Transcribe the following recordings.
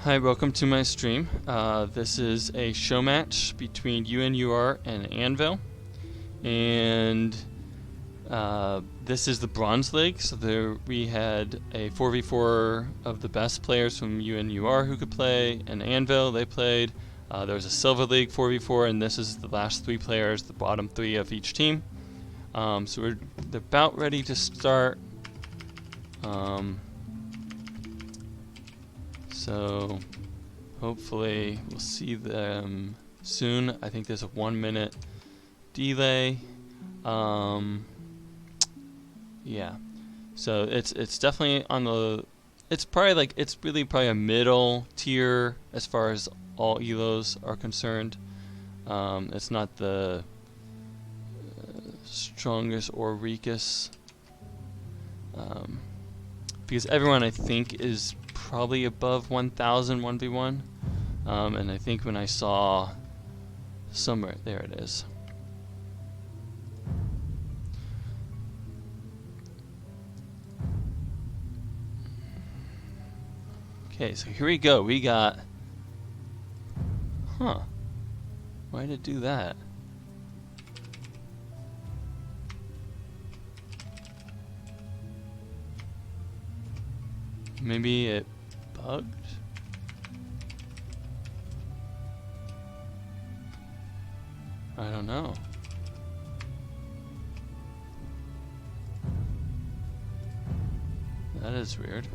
Hi, welcome to my stream. This is a show match between UNUR and Anvil, and this is the Bronze League. So there we had a 4v4 of the best players from UNUR who could play, and Anvil, they played. There was a Silver League 4v4, and this is the last three players, the bottom three of each team. So they're about ready to start. So hopefully we'll see them soon. I think there's a 1 minute delay. Yeah. So it's definitely on the. It's really probably a middle tier as far as all elos are concerned. It's not the strongest or weakest. Because everyone I think is probably above 1,000 1v1, and I think when I saw somewhere, there it is. Okay, so here we go. We got, why did it do that? Maybe it bugged? I don't know. That is weird.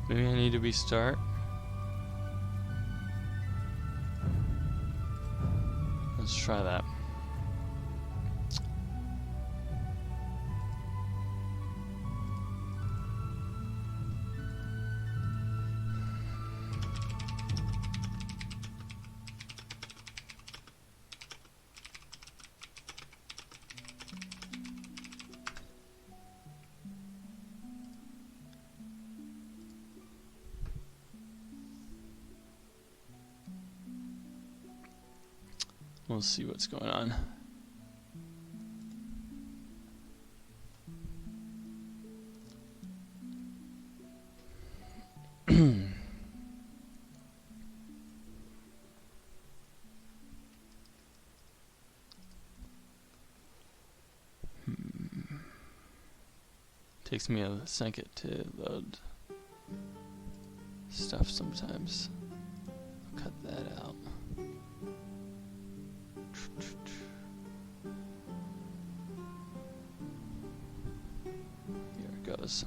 Maybe I need to restart. Let's try that. We'll see what's going on. Takes me a second to load stuff sometimes. I'll cut that out. Here it goes.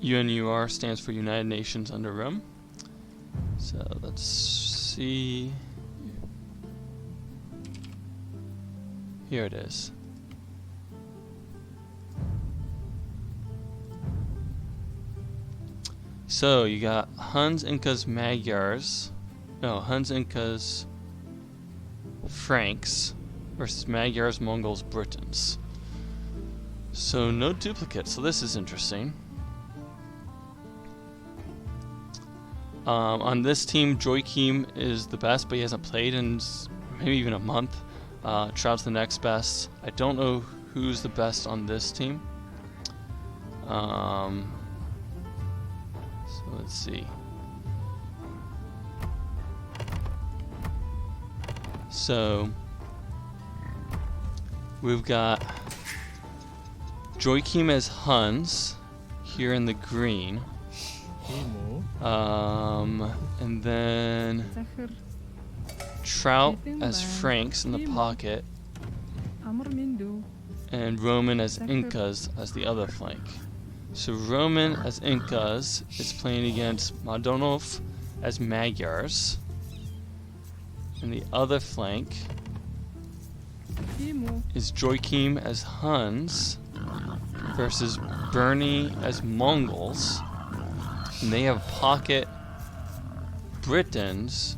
UNUR stands for United Nations Under Rome. So let's see. Here it is. So you got Huns, Incas, Magyars. No, Huns, Incas, Franks versus Magyars, Mongols, Britons. So no duplicates. So this is interesting. On this team, Joachim is the best, but he hasn't played in maybe even a month. Trout's the next best. I don't know who's the best on this team. So let's see. So we've got Joachim as Huns here in the green. And then Trout as Franks in the pocket, and Roman as Incas as the other flank. So Roman as Incas is playing against Madonov as Magyars. And the other flank is Joachim as Huns versus Bernie as Mongols. And they have pocket Britons.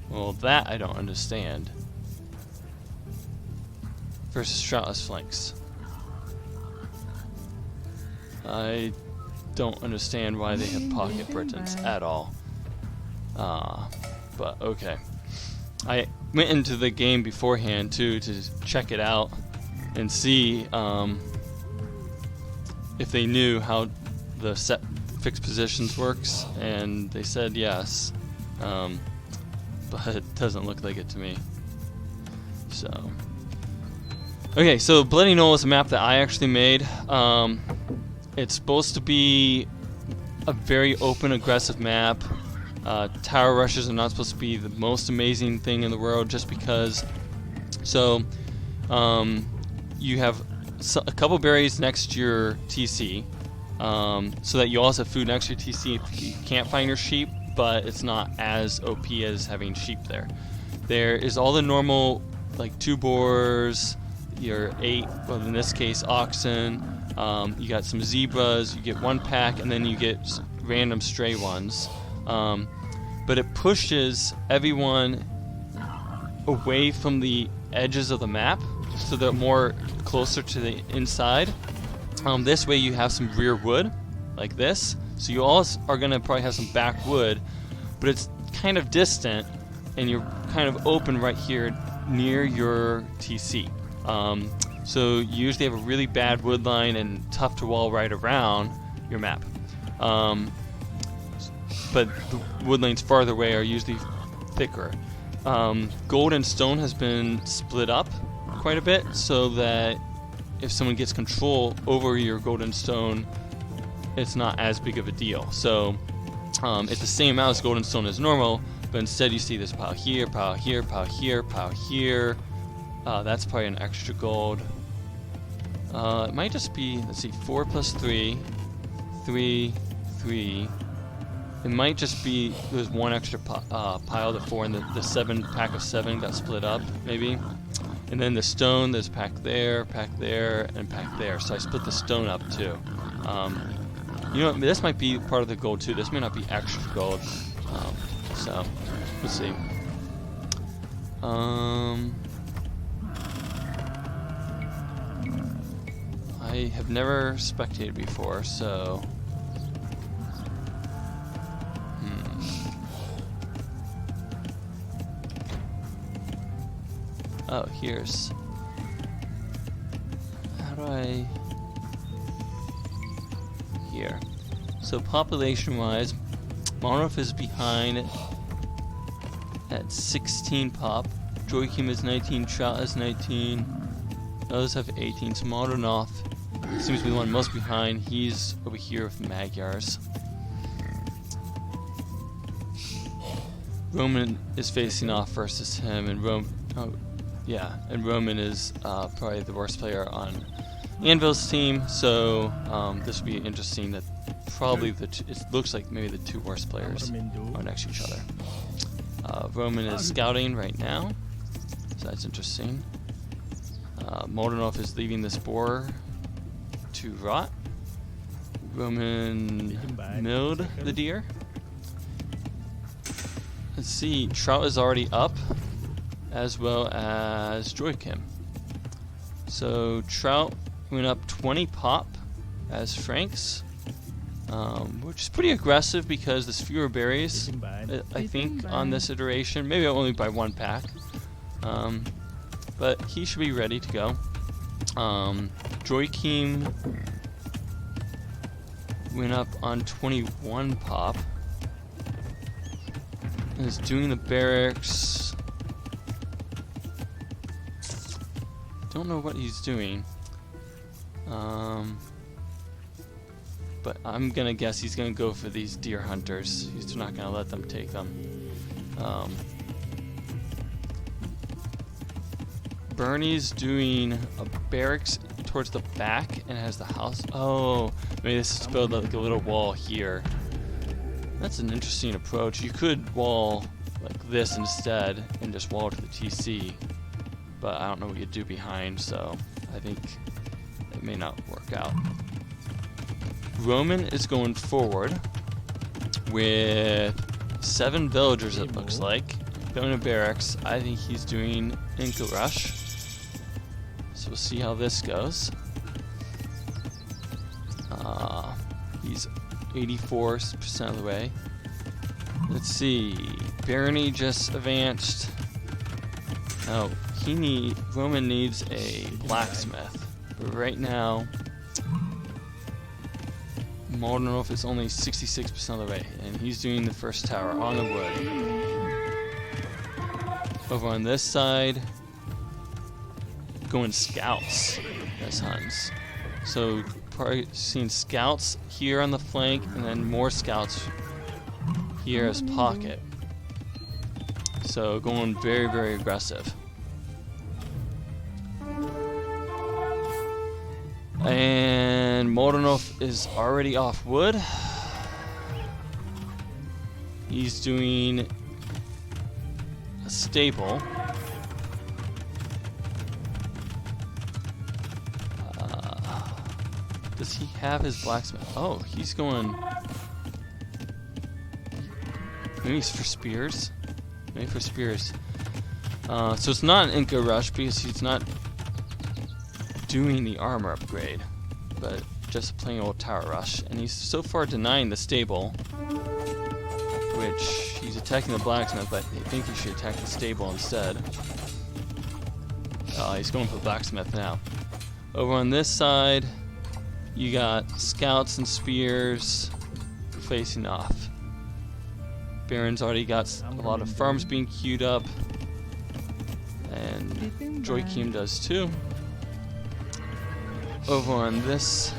Well, that I don't understand. Versus Strauss flanks. I don't understand why they have pocket Britons at all. But okay. I went into the game beforehand too to check it out and see if they knew how the set fixed positions works, and they said yes. But it doesn't look like it to me. So okay, so Bloody Knoll is a map that I actually made. It's supposed to be a very open, aggressive map. Tower rushes are not supposed to be the most amazing thing in the world, just because. So, you have a couple berries next to your TC, so that you also have food next to your TC if you can't find your sheep, but it's not as OP as having sheep there. There is all the normal, like 2 boars, your 8, well in this case oxen, you got some zebras, you get 1 pack, and then you get random stray ones. But it pushes everyone away from the edges of the map, so they're more closer to the inside. This way you have some rear wood, like this. So you all are going to probably have some back wood, but it's kind of distant, and you're kind of open right here near your TC. So you usually have a really bad wood line and tough to wall right around your map. But the wood lanes farther away are usually thicker. Gold and stone has been split up quite a bit, so that if someone gets control over your gold and stone, it's not as big of a deal. So it's the same amount as gold and stone as normal, but instead you see this pile here, pile here, pile here, pile here. That's probably an extra gold. It might just be, let's see, 4 plus 3, 3, 3. It might just be there's 1 extra pile to 4, and the 7 pack of 7 got split up, maybe. And then the stone, there's pack there, and pack there. So I split the stone up too. You know, this might be part of the gold too. This may not be extra gold. So let's see. I have never spectated before, so. Oh, here's. How do I. Here. So, population wise, Monolith is behind at 16 pop. Joachim is 19, Trout is 19. Others have 18. So, Monolith seems to be the one most behind. He's over here with Magyars. Roman is facing off versus him, and Roman is probably the worst player on Anvil's team, so this would be interesting that probably it looks like maybe the 2 worst players are next to each other. Roman is scouting right now, so that's interesting. Moldenov is leaving this boar to rot. Roman milled the deer. Let's see, Trout is already up, as well as Joachim. So Trout went up 20 pop as Franks, which is pretty aggressive because there's fewer berries, I think, on this iteration. Maybe only by 1 pack. But he should be ready to go. Joachim went up on 21 pop. And is doing the barracks. Don't know what he's doing. But I'm gonna guess he's gonna go for these deer hunters. He's not gonna let them take them. Bernie's doing a barracks towards the back and has the house. Oh, maybe this is build like a little wall here. That's an interesting approach. You could wall like this instead and just wall to the TC. But I don't know what you do behind, so I think it may not work out. Roman is going forward with 7 villagers, it looks like. Going to barracks. I think he's doing Inca Rush. So we'll see how this goes. He's 84% of the way. Let's see. Barony just advanced. Oh, Roman needs a blacksmith. But right now, Moldenhof is only 66% of the way, and he's doing the first tower on the wood. Over on this side, going scouts as Huns. So probably seeing scouts here on the flank, and then more scouts here as pocket. So going very, very aggressive. And Moldenhof is already off wood. He's doing a stable. Does he have his blacksmith? Oh, he's going... Maybe he's for spears? Maybe for spears. So it's not an Inca Rush because he's not doing the armor upgrade, but just plain old tower rush. And he's so far denying the stable, which he's attacking the blacksmith, but I think he should attack the stable instead. He's going for the blacksmith now. Over on this side, you got scouts and spears facing off. Baron's already got a lot of farms being queued up, and Joachim does too. Over on this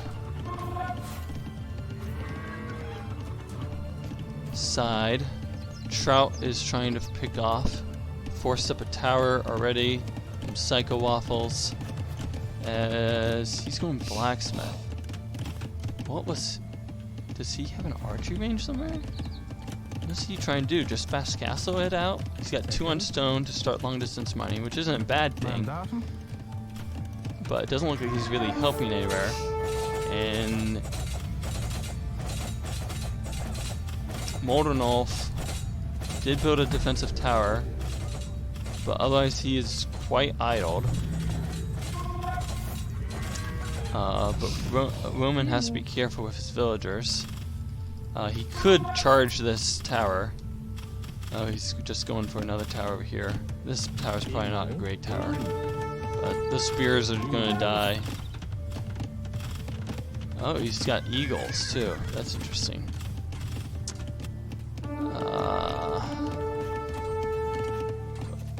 side, Trout is trying to pick off. Forced up a tower already from Psycho Waffles as he's going blacksmith. Does he have an archery range somewhere? What does he try and do? Just fast castle it out? He's got 2 on stone to start long distance mining, which isn't a bad thing. But it doesn't look like he's really helping anywhere. And Moldenhof did build a defensive tower, but otherwise he is quite idled. But Roman has to be careful with his villagers. He could charge this tower. He's just going for another tower over here. This tower's probably not a great tower. But the spears are going to die. Oh, he's got eagles too. That's interesting.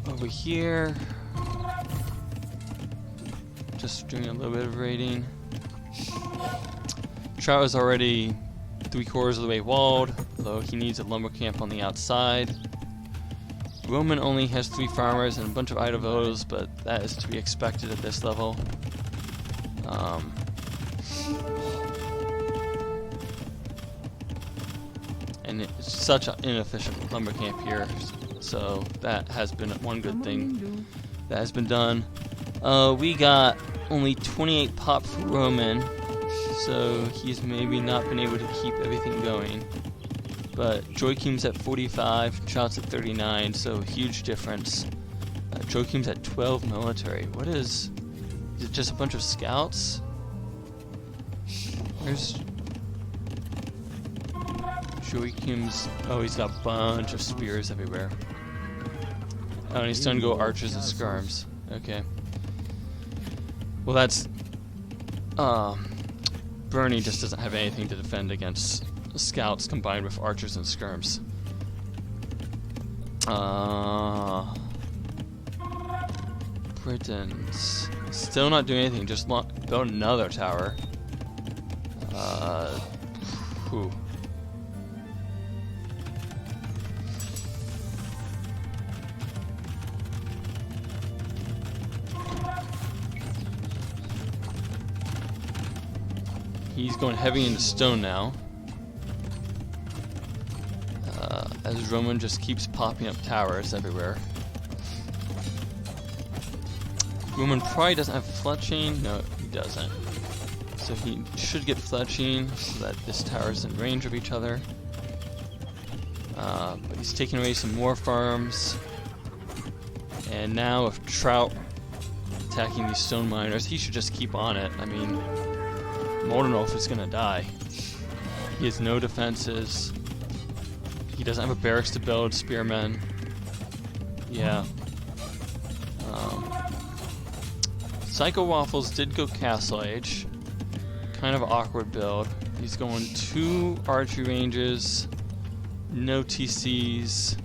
Over here, just doing a little bit of raiding. Trout is already 3/4 of the way walled, though he needs a lumber camp on the outside. Roman only has 3 farmers and a bunch of idle villagers, but that is to be expected at this level. And it's such an inefficient lumber camp here, so that has been one good thing that has been done. We got only 28 pop for Roman, so he's maybe not been able to keep everything going. But Joachim's at 45, Trout's at 39, so huge difference. Joachim's at 12 military. What is it just a bunch of scouts? Where's Joachim's? Oh, he's got a bunch of spears everywhere. Oh, and he's starting to go archers and skirms. Okay. Well, that's... Bernie just doesn't have anything to defend against scouts combined with archers and skirms. Britons still not doing anything, just build another tower. Whew. He's going heavy into stone now. As as Roman just keeps popping up towers everywhere. Roman probably doesn't have fletching. No, he doesn't. So he should get fletching so that this tower is in range of each other. But he's taking away some more farms. And now if Trout attacking these stone miners, he should just keep on it. I mean, Moldenolf is gonna die. He has no defenses. He doesn't have a barracks to build, spearmen. Yeah. Psycho Waffles did go Castle Age. Kind of awkward build. He's going 2 archery ranges, no TCs.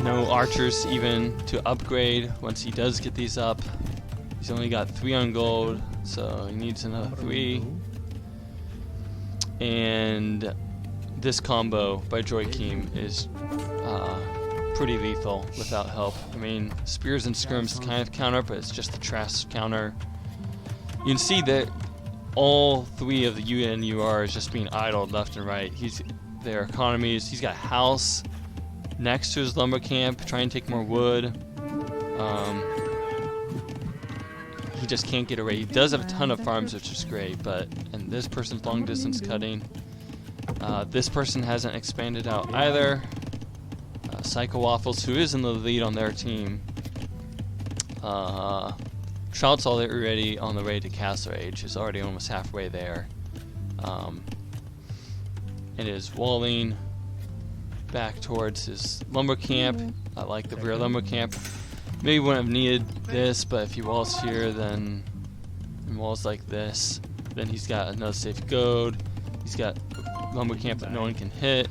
No archers even to upgrade once he does get these up. He's only got 3 on gold, so he needs another 3. And this combo by Joachim is pretty lethal without help. I mean, spears and skirms kind of counter, but it's just the trash counter. You can see that all 3 of the UNUR is just being idled left and right. Their economies. He's got a house next to his lumber camp, trying to take more wood. He just can't get away. He does have a ton of farms, which is great, and this person's long distance cutting. This person hasn't expanded out either. Psycho Waffles, who is in the lead on their team. Trout's already on the way to Castle Age. He's already almost halfway there. It is walling back towards his lumber camp. I like the rear lumber camp. Maybe wouldn't have needed this, but if he walls here, then and walls like this, then he's got another safe goad. He's got lumber camp that no one can hit.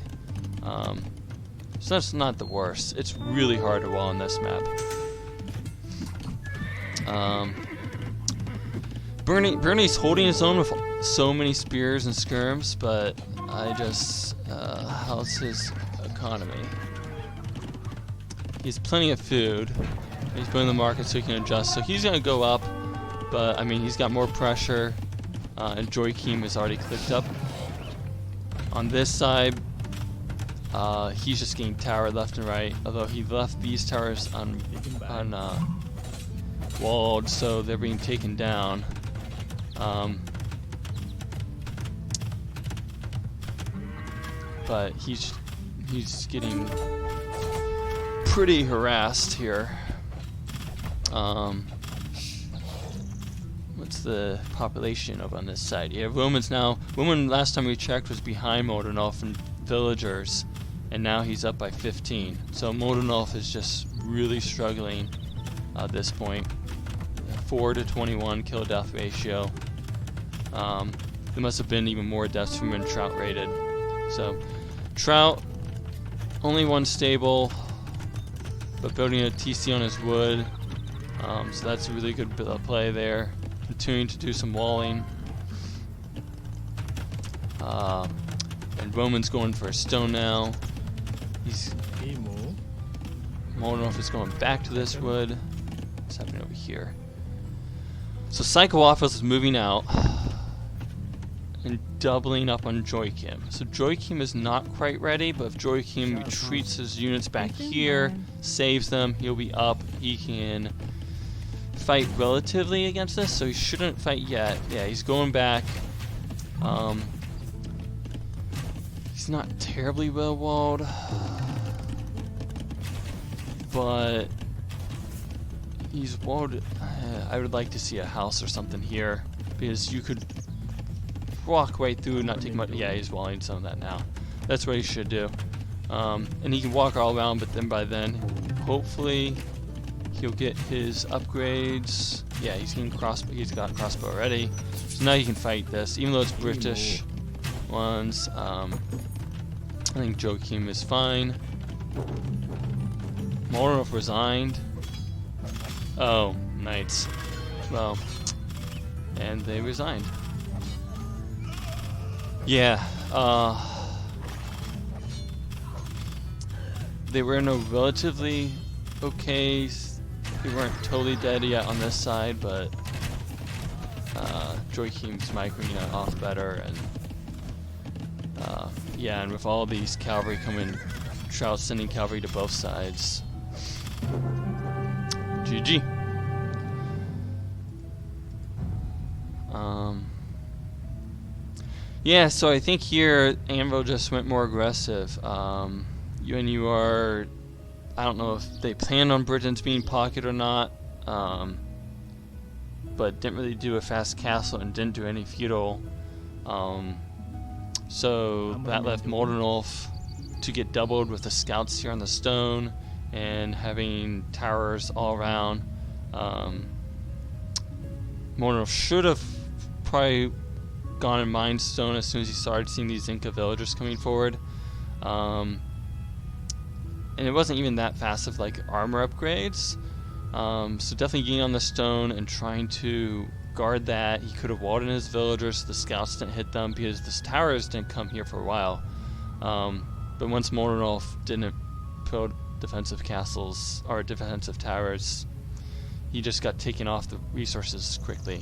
So that's not the worst. It's really hard to wall on this map. Bernie's holding his own with so many spears and skirms, but how's his economy? He has plenty of food. He's putting in the market so he can adjust. So he's going to go up, but I mean, he's got more pressure, and Joachim is already clicked up. On this side, he's just getting towered left and right, although he left these towers walled, so they're being taken down. But he's getting pretty harassed here. What's the population over on this side? Yeah, Roman's now. Roman last time we checked was behind Moldenolf and villagers, and now he's up by 15. So Moldenolf is just really struggling at this point. 4 to 21 kill death ratio. There must have been even more deaths from when Trout raided. So Trout, only 1 stable, but building a TC on his wood. So that's a really good play there. Continuing to do some walling. And Roman's going for a stone now. Moldenolf is going back to this wood. What's happening over here? So Psycho Waffles is moving out and doubling up on Joachim. So Joachim is not quite ready, but if Joachim retreats his units back here, saves them, he'll be up. He can fight relatively against this, so he shouldn't fight yet. Yeah, he's going back. He's not terribly well walled, but he's walled. I would like to see a house or something here, because you could walk right through, not take much. Yeah, he's walling some of that now. That's what he should do. And he can walk all around, but then by then, hopefully, he'll get his upgrades. Yeah, he's getting crossbow. He's got crossbow already, so now he can fight this, even though it's British ones. I think Joachim is fine. Moldenolf resigned. Oh, knights. Well, and they resigned. Yeah, they were in a relatively okay we weren't totally dead yet on this side, but Joachim's microing it off better, and yeah, and with all these cavalry coming, Shroud sending cavalry to both sides. GG. Yeah, so I think here Anvil just went more aggressive. UNUR, I don't know if they planned on Britons being pocket or not, but didn't really do a fast castle and didn't do any feudal. So that left Moldernulf to get doubled with the scouts here on the stone and having towers all around. Moldernulf should have probably gone in Mind Stone as soon as he started seeing these Inca villagers coming forward. And it wasn't even that fast of like armor upgrades. So definitely getting on the stone and trying to guard that. He could have walled in his villagers so the scouts didn't hit them, because the towers didn't come here for a while. But once Moldernulf didn't build defensive castles or defensive towers, he just got taken off the resources quickly.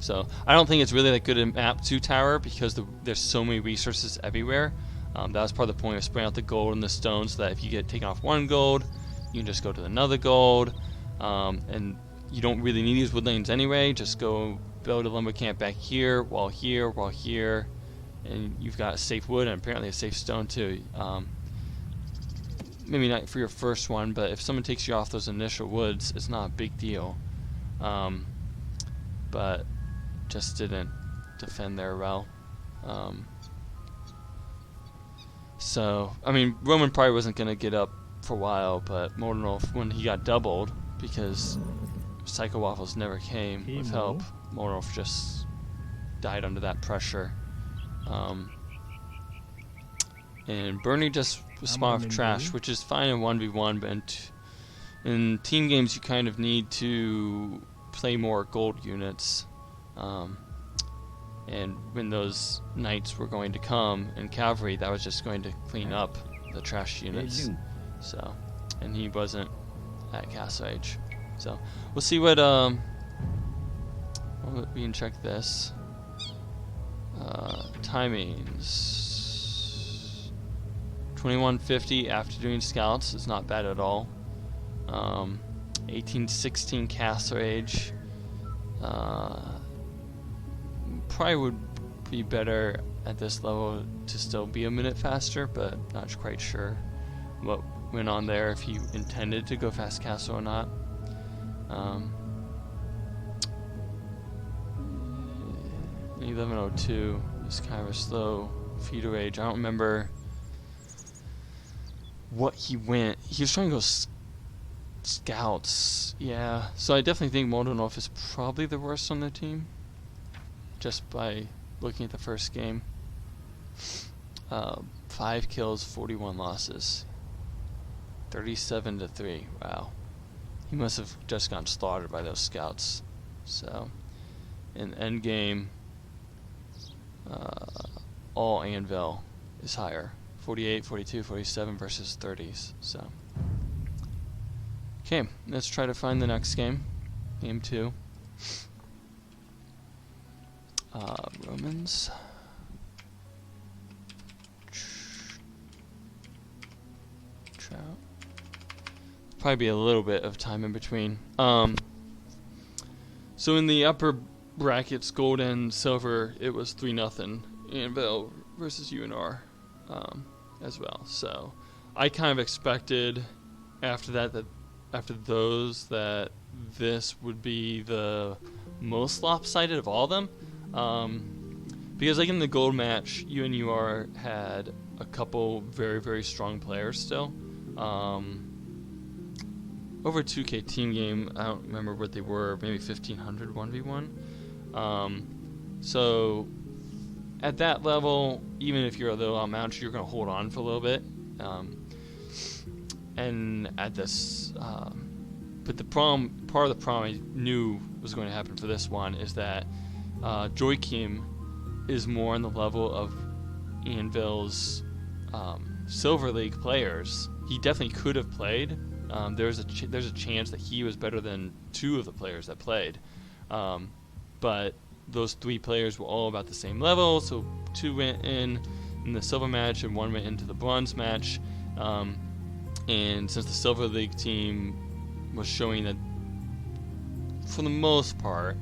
So I don't think it's really that good a map to tower, because there's so many resources everywhere. That was part of the point of spraying out the gold and the stone, so that if you get taken off one gold, you can just go to another gold, and you don't really need these woodlands anyway. Just go build a lumber camp back here, while here, and you've got a safe wood and apparently a safe stone too. Maybe not for your first one, but if someone takes you off those initial woods, it's not a big deal. But just didn't defend there well. So, I mean, Roman probably wasn't going to get up for a while, but Moldernulf, when he got doubled, because Psycho Waffles never came with help, Moldernulf just died under that pressure. And Bernie just was spawned off trash, which is fine in 1v1, but in team games you kind of need to play more gold units. And when those knights were going to come and cavalry, that was just going to clean up the trash units. So, and he wasn't at Castle Age. So we'll see what we can check this. Timings 2150 after doing scouts is not bad at all. 1816 Castle Age. Probably would be better at this level to still be a minute faster, but not quite sure what went on there, if he intended to go fast castle or not. 1102 is kind of a slow feudal age. I don't remember what he went. He was trying to go scouts. Yeah, so I definitely think Moldernulf is probably the worst on the team, just by looking at the first game. 5 kills, 41 losses, 37-3. Wow, he must have just gotten slaughtered by those scouts. So in end game, all Anvil is higher, 48, 42, 47 versus 30s. So okay, let's try to find the next game, game 2. Romans. Trout. Probably be a little bit of time in between. So in the upper brackets, gold and silver, it was 3-0 Anvil versus UNUR as well. So I kind of expected after that this would be the most lopsided of all of them. Because like in the gold match, UNUR had a couple very, very strong players still. Over 2K team game, I don't remember what they were, maybe 1500 1v1. So at that level, even if you're a little outmatched, you're going to hold on for a little bit. And at this, but part of the problem I knew was going to happen for this one is that Joachim is more on the level of Anvil's Silver League players. He definitely could have played, there's a chance that he was better than 2 of the players that played. But those 3 players were all about the same level, so 2 went in the silver match and 1 went into the bronze match. And since the Silver League team was showing that, for the most part,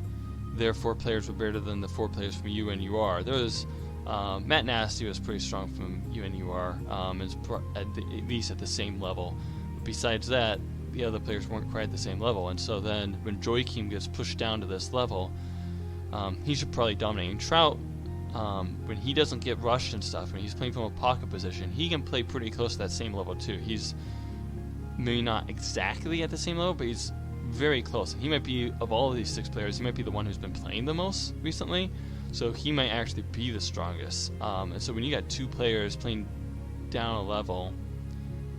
their 4 players were better than the 4 players from UNUR. There was Matt Nasty was pretty strong from UNUR, at least at the same level. But besides that, the other players weren't quite at the same level. And so then when Joachim gets pushed down to this level, he should probably dominate. And Trout, when he doesn't get rushed and stuff, when he's playing from a pocket position, he can play pretty close to that same level too. He's maybe not exactly at the same level, but he's very close. He might be, of all of these 6 players, he might be the one who's been playing the most recently, so he might actually be the strongest. And so when you got 2 players playing down a level,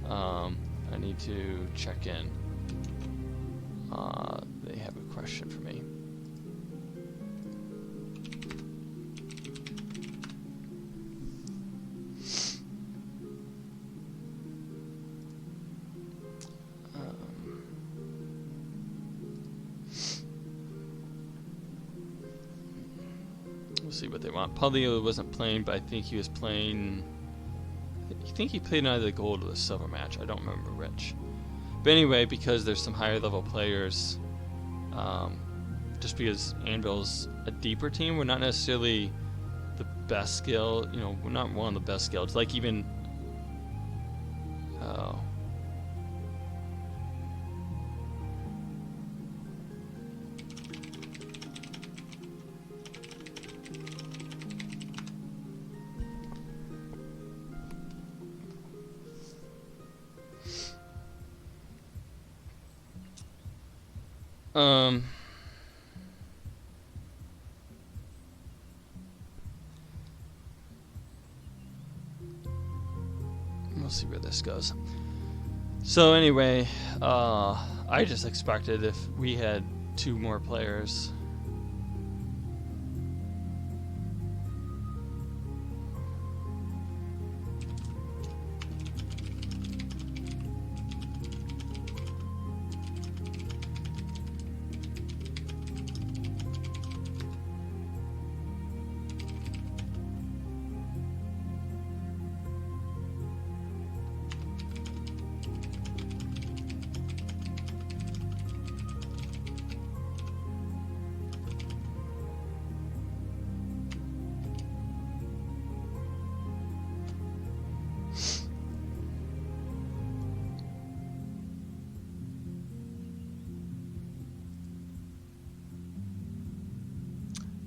I need to check in. They have a question for me. We'll see what they want. Paulino wasn't playing, but I think he was playing. I think he played in either the gold or the silver match. I don't remember which. But anyway, because there's some higher level players, just because Anvil's a deeper team, we're not necessarily the best skill. You know, we're not one of the best skills. Like even. Oh. We'll see where this goes. So anyway, I just expected if we had 2 more players.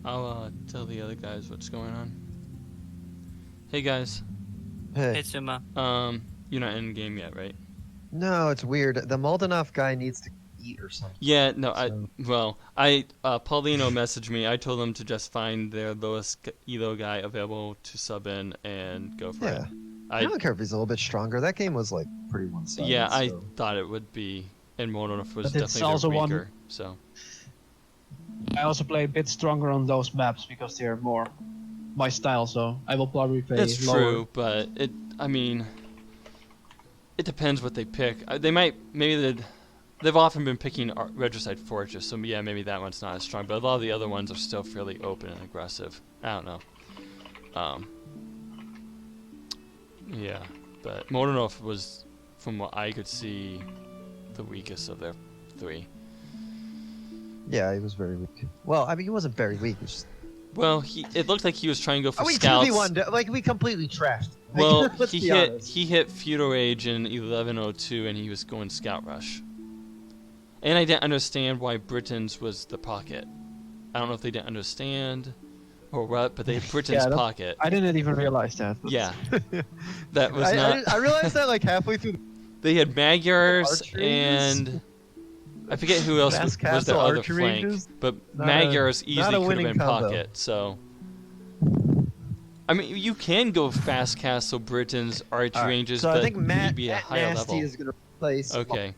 I'll tell the other guys what's going on. Hey guys. Hey Suma. You're not in game yet, right? No, it's weird. The Moldenov guy needs to eat or something. Yeah, no, Paulino messaged me. I told him to just find their lowest elo guy available to sub in and go for it. I don't care if he's a little bit stronger. That game was like pretty one-sided. Yeah, I thought it would be, and Moldenov was But it's definitely also their one- weaker. So I also play a bit stronger on those maps because they're more my style, so I will probably play it's lower. true, but it depends what they pick. They've often been picking Regicide Fortress, so yeah, maybe that one's not as strong, but a lot of the other ones are still fairly open and aggressive. I don't know. Yeah, but Moldenov was, from what I could see, the weakest of their 3. Yeah, he was very weak. Well, I mean, he wasn't very weak. Well, it looked like he was trying to go for we scouts. 2v1, like we completely trashed. Well, Let's he be hit honest. Feudal Rage in 1102, and he was going Scout Rush. And I didn't understand why Britain's was the pocket. I don't know if they didn't understand or what, but they had Britain's pocket. I didn't even realize that. Yeah, that was not. I realized that like halfway through. They had Magyars Archeries? and I forget who else was their Castle other Archery flank, Rangers? but Not Magyars not a easily could have winning been combo. pocket. So, I mean, you can go fast Castle Britain's archery ranges, So but I think you need Matt to be a higher Nasty level. is going to replace. Okay.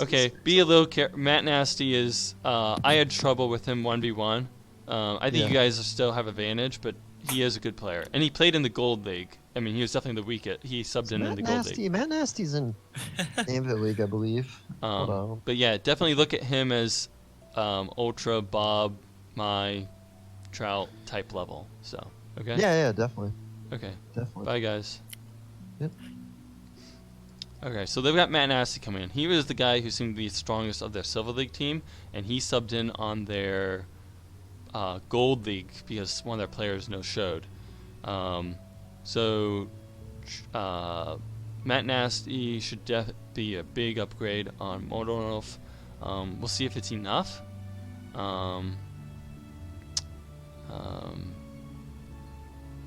Okay, be a little Matt Nasty is. I had trouble with him 1v1 I think you guys still have advantage, but he is a good player, and he played in the Gold League. I mean, he was definitely the weakest. He subbed in the Gold League. Matt Nasty's in Anvil League, I believe. Hold on. But yeah, definitely look at him as Ultra, Bob, my Trout type level. So okay. Yeah, definitely. Okay. Definitely. Bye, guys. Yep. Okay, so they've got Matt Nasty coming in. He was the guy who seemed to be the strongest of their Silver League team, and he subbed in on their Gold League because one of their players no-showed. So Matt Nasty should be a big upgrade on Moldorf. We'll see if it's enough.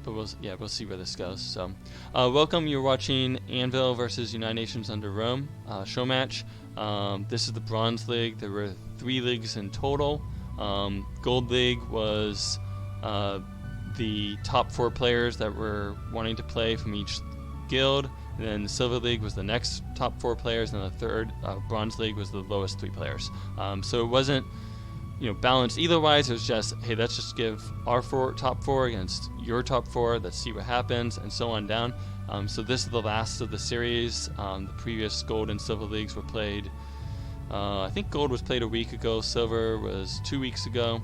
But we'll see where this goes. So, welcome. You're watching Anvil versus United Nations under Rome show match. This is the Bronze League. There were 3 leagues in total. Gold League was the top 4 players that were wanting to play from each guild. And then the Silver League was the next top 4 players, and the third Bronze League was the lowest 3 players. So it wasn't balanced either wise. It was just, hey, let's just give our top 4 against your top 4. Let's see what happens, and so on down. So this is the last of the series. The previous Gold and Silver Leagues were played. I think Gold was played a week ago. Silver was 2 weeks ago.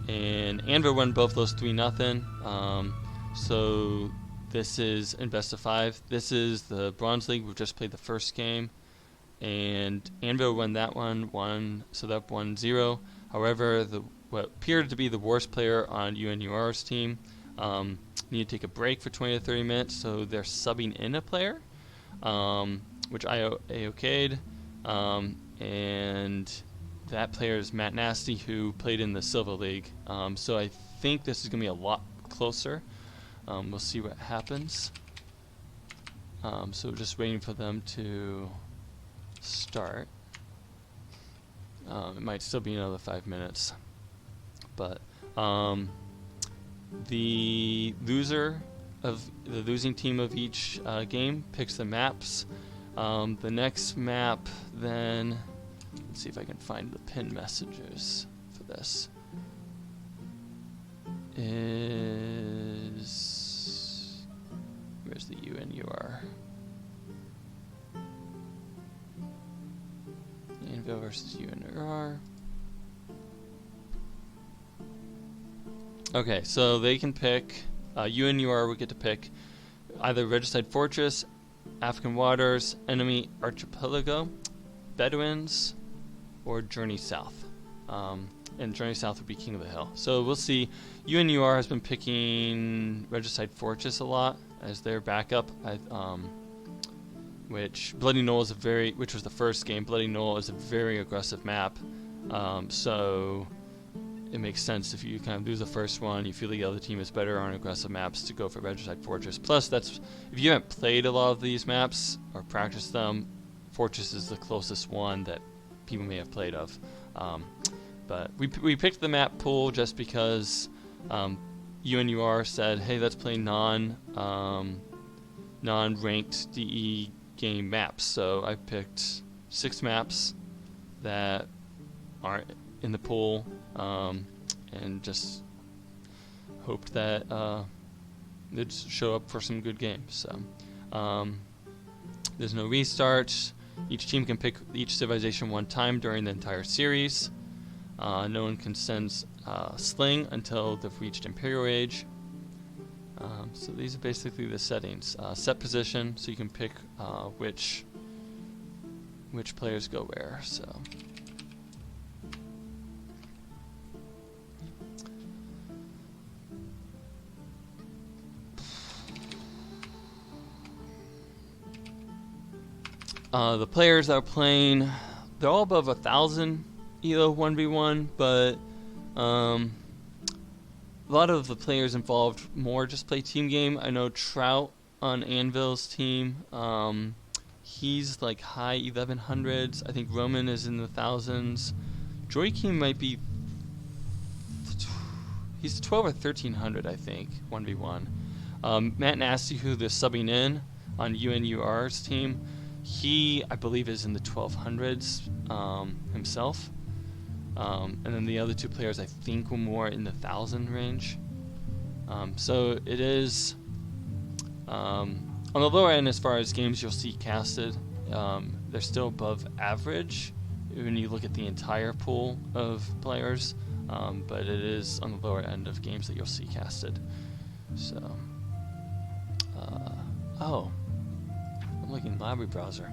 And Anvil won both those 3-0. So this is in best of 5. This is the Bronze League. We've just played the first game. And Anvil won that one, so that 1-0. However, what appeared to be the worst player on UNUR's team needed to take a break for 20 to 30 minutes, so they're subbing in a player, which I okayed. And that player is Matt Nasty, who played in the Silver League. So I think this is going to be a lot closer. We'll see what happens. So just waiting for them to start. It might still be another 5 minutes, but the losing team of each game picks the maps. The next map, then let's see if I can find the pin messages for this. Where's the UNUR? Anvil versus UNUR. Okay, so they can pick. UNUR would get to pick either Regicide Fortress, African Waters, Enemy Archipelago, Bedouins, or Journey South. And Journey South would be King of the Hill. So we'll see. UNUR has been picking Regicide Fortress a lot as their backup. Which Bloody Knoll is which was the first game. Bloody Knoll is a very aggressive map, so it makes sense if you kind of lose the first one, you feel the other team is better on aggressive maps to go for Regicide Fortress. Plus, if you haven't played a lot of these maps or practiced them, Fortress is the closest one that people may have played of. But we picked the map pool just because UNUR said, hey, let's play non-ranked DE game maps. So I picked 6 maps that are in the pool, and just hoped that they'd show up for some good games. So there's no restarts. Each team can pick each civilization one time during the entire series. No one can send Sling until they've reached Imperial Age. So these are basically the settings. Set position, so you can pick which players go where. So the players that are playing, they're all above 1,000 ELO 1v1, but a lot of the players involved more just play team game. I know Trout on Anvil's team, he's like high 1100s. I think Roman is in the thousands. Joaquin might be, he's 12 or 1300, I think, 1v1. Matt Nasty, who they're subbing in on UNUR's team, he, I believe, is in the 1200s himself. and then the other two players I think were more in the 1,000 range. So it is on the lower end as far as games you'll see casted. They're still above average when you look at the entire pool of players, but it is on the lower end of games that you'll see casted. So, oh, I'm looking in library browser.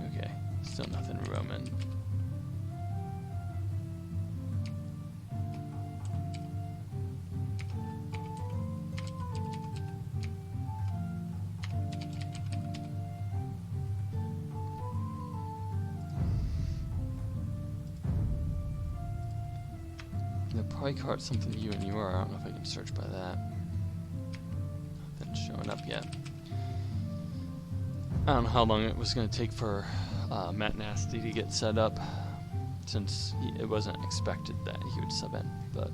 Okay, still nothing Roman. They'll probably caught something UNUR. I don't know if I can search by that. Nothing's showing up yet. I don't know how long it was going to take for Matt Nasty to get set up, since it wasn't expected that he would sub in, but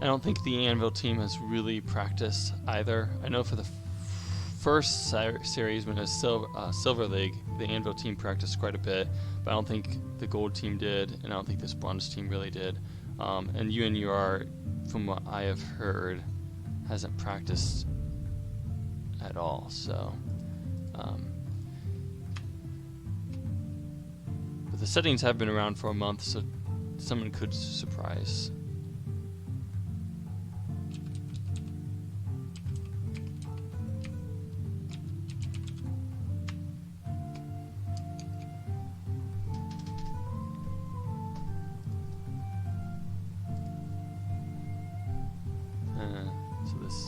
I don't think the Anvil team has really practiced either. I know for the first series when it was Silver League, the Anvil team practiced quite a bit, but I don't think the Gold team did, and I don't think this Bronze team really did. And UNUR, from what I have heard, hasn't practiced at all. So, but the settings have been around for a month, so someone could surprise.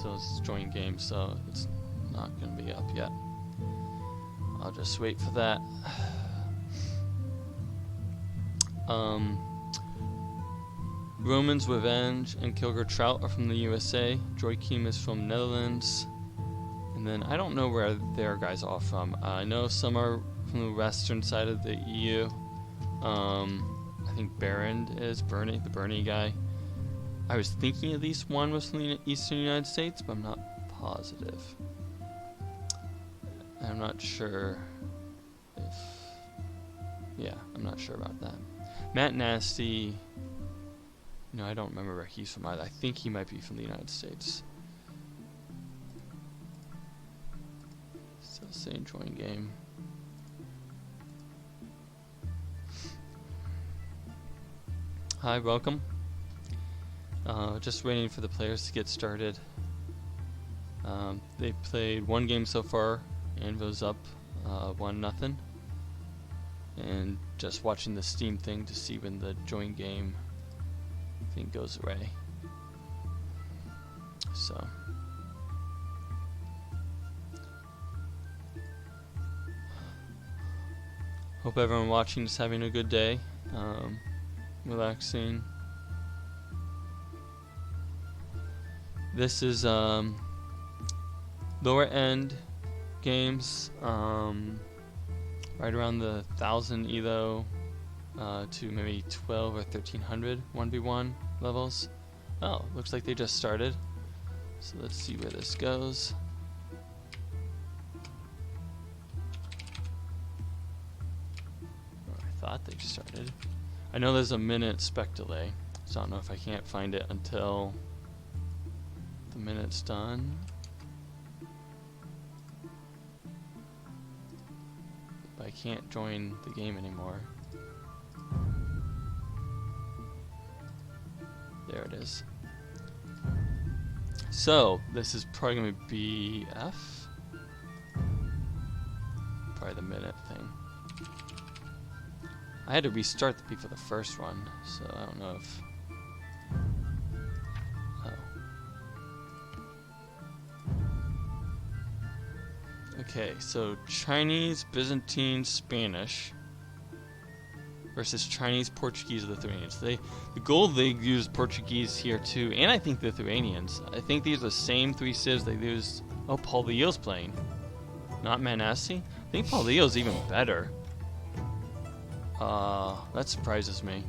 So it's join game, so it's not going to be up yet. I'll just wait for that. Roman's Revenge and Kilger Trout are from the USA. Joachim is from Netherlands. And then I don't know where their guys are from. I know some are from the western side of the EU. I think Berend is Bernie, the Bernie guy. I was thinking at least one was from the eastern United States, but I'm not positive. I'm not sure if... Yeah, I'm not sure about that. Matt Nasty... No, I don't remember where he's from either. I think he might be from the United States. Still saying join game. Hi, welcome. Just waiting for the players to get started. They played one game so far. Anvil's up 1-0. And just watching the Steam thing to see when the join game thing goes away. So. Hope everyone watching is having a good day. Relaxing. This is lower end games, right around the 1,000 elo to maybe 12 or 1,300 1v1 levels. Oh, looks like they just started. So let's see where this goes. I thought they just started. I know there's a minute spec delay, so I don't know if I can't find it until the minute's done. But I can't join the game anymore. There it is. So, this is probably going to be F? Probably the minute thing. I had to restart the peak for the first one, so I don't know if... Okay, so Chinese, Byzantine, Spanish versus Chinese, Portuguese, Lithuanians. The Gold League used Portuguese here too, and I think Lithuanians. I think these are the same three civs they used Oh, Paul Leo's playing. Not Manassi? I think Paul Leo's even better. That surprises me.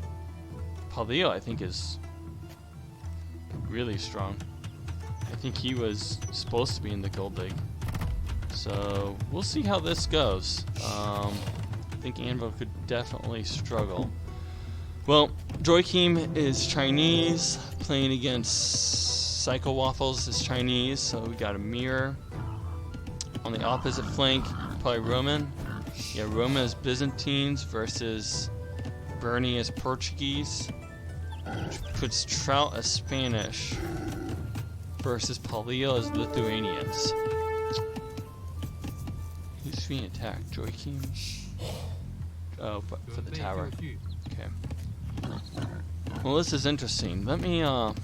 Paul Leo, I think, is really strong. I think he was supposed to be in the Gold League. So, we'll see how this goes. I think Anvil could definitely struggle. Well, Joachim is Chinese, playing against Psycho Waffles is Chinese, so we got a mirror. On the opposite flank, probably Roman. Yeah, Roma is Byzantines versus Bernie is Portuguese, which puts Trout as Spanish versus Paulio as Lithuanians. Who's being attacked? Joachim? Oh, but for the tower. Okay. Well, this is interesting. Let me, while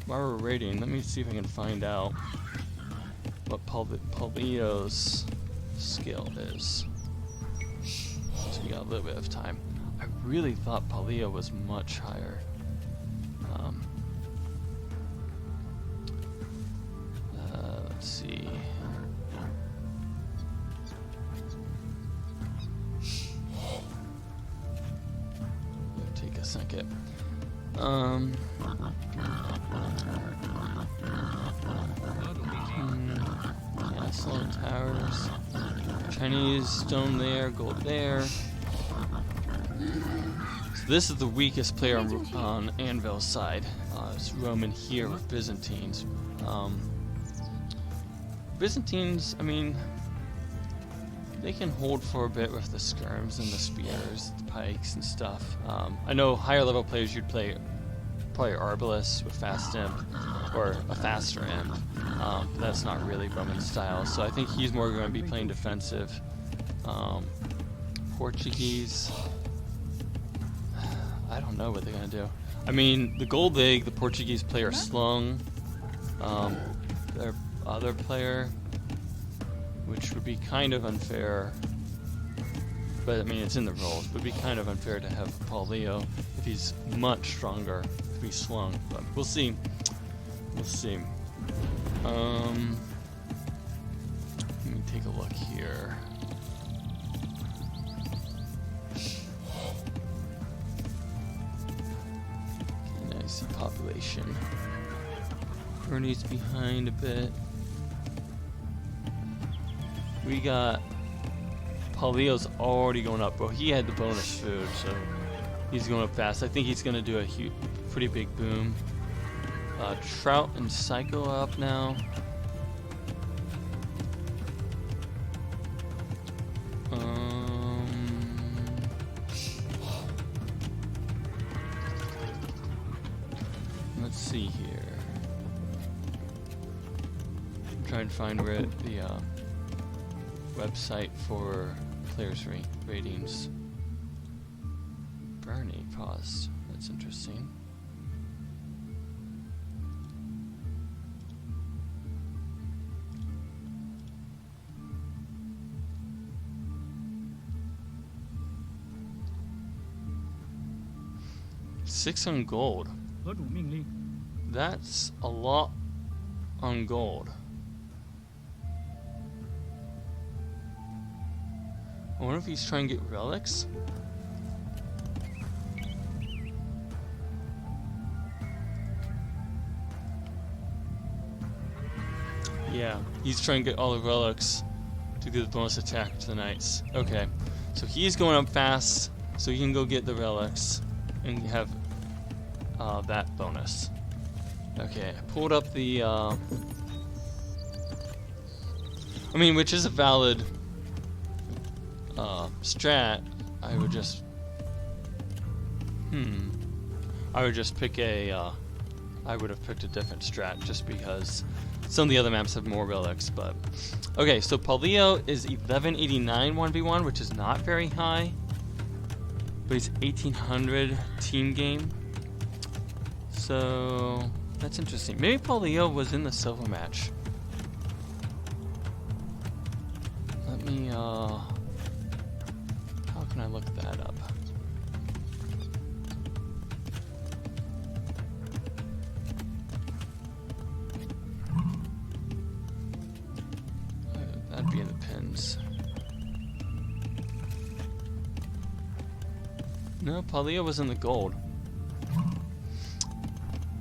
we're raiding, let me see if I can find out what Paulio's skill is. So we got a little bit of time. I really thought Paulio was much higher. Let's see. It'll take a second. Yeah, slow towers. Chinese stone there, gold there. So this is the weakest player on Anvil's side. It's Roman here with Byzantines. Byzantines, I mean, they can hold for a bit with the skirms and the spears, the pikes and stuff. I know higher level players you'd play probably Arbalest with fast imp or a faster imp. That's not really Roman's style, so I think he's more going to be playing defensive. Portuguese, I don't know what they're going to do. I mean, the Gold League, the Portuguese player slung. Their other player, which would be kind of unfair, but I mean it's in the rules. It would be kind of unfair to have Paul Leo if he's much stronger to be slung, but we'll see. We'll see. Let me take a look here. Okay, I see population. Bernie's behind a bit. We got Paulio's already going up. Well, he had the bonus food, so he's going up fast. I think he's going to do a pretty big boom. Trout and Psycho are up now. Let's see here. I'm trying to find where the website for players' ratings. Bernie paused. That's interesting. $6 on gold. That's a lot on gold. I wonder if he's trying to get relics. Yeah, he's trying to get all the relics to do the bonus attack to the knights. Okay, so he's going up fast, so he can go get the relics and have that bonus. Okay, I pulled up the. I mean, which is a valid strat. I would just. I would just pick a. I would have picked a different strat just because some of the other maps have more relics. But okay, so Paulio is 1189 1v1, which is not very high. But he's 1800 team game. So that's interesting. Maybe Paulio was in the silver match. Let me how can I look that up? No, Palia was in the gold.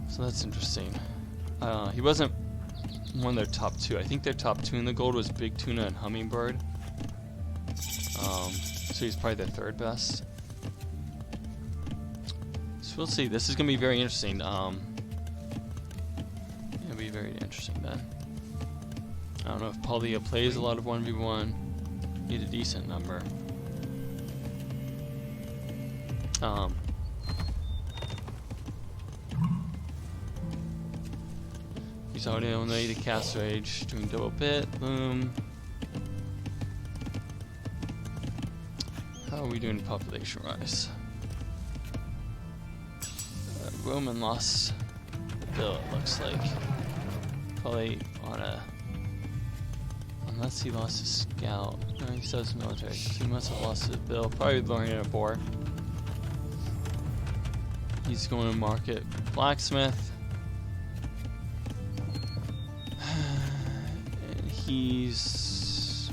So that's interesting. He wasn't one of their top 2. I think their top 2 in the gold was Big Tuna and Hummingbird. So he's probably their 3rd best. So we'll see. This is going to be very interesting. It'll be very interesting then. I don't know if Palia plays a lot of 1v1. Need a decent number. He's already on the way to cast rage, doing double bit, boom. How are we doing population rise? Roman lost the bill, it looks like. Probably on a... Unless he lost his scout. No, he still has military. So he must have lost his bill. Probably learning a boar. He's going to market blacksmith. And he's...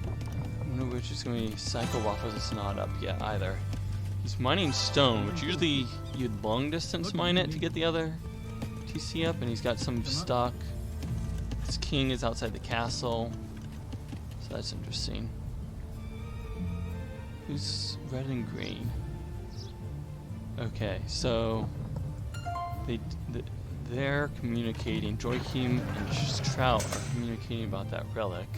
I wonder which is going to be Psycho Waffles. It's not up yet either. He's mining stone, which usually you'd long distance mine it to get the other TC up, and he's got some stock. His king is outside the castle, so that's interesting. Who's red and green? Okay, so they're communicating. Joachim and Trout are communicating about that relic.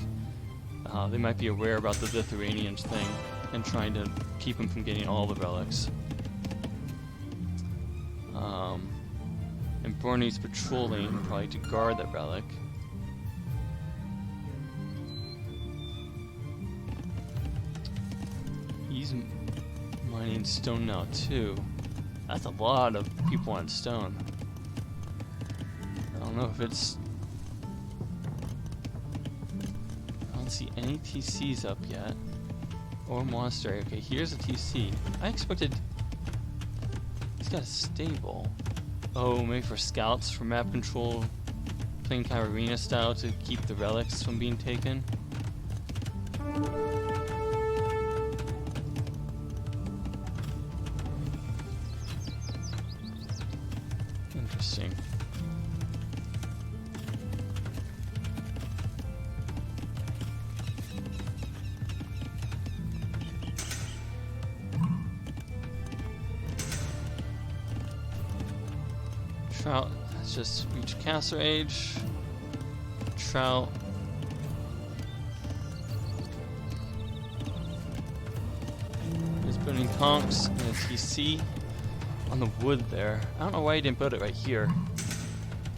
They might be aware about the Lithuanian thing and trying to keep him from getting all the relics. And Bernie's patrolling, probably to guard that relic. He's mining stone now too. That's a lot of people on stone. I don't know if it's... I don't see any TCs up yet. Or monastery. Okay, here's a TC. I expected... He's got a stable. Oh, maybe for scouts, for map control. Playing kind of arena style to keep the relics from being taken. Interesting. Trout has just reached castle age. Trout. Is putting conks and a TC on the wood there. I don't know why he didn't put it right here.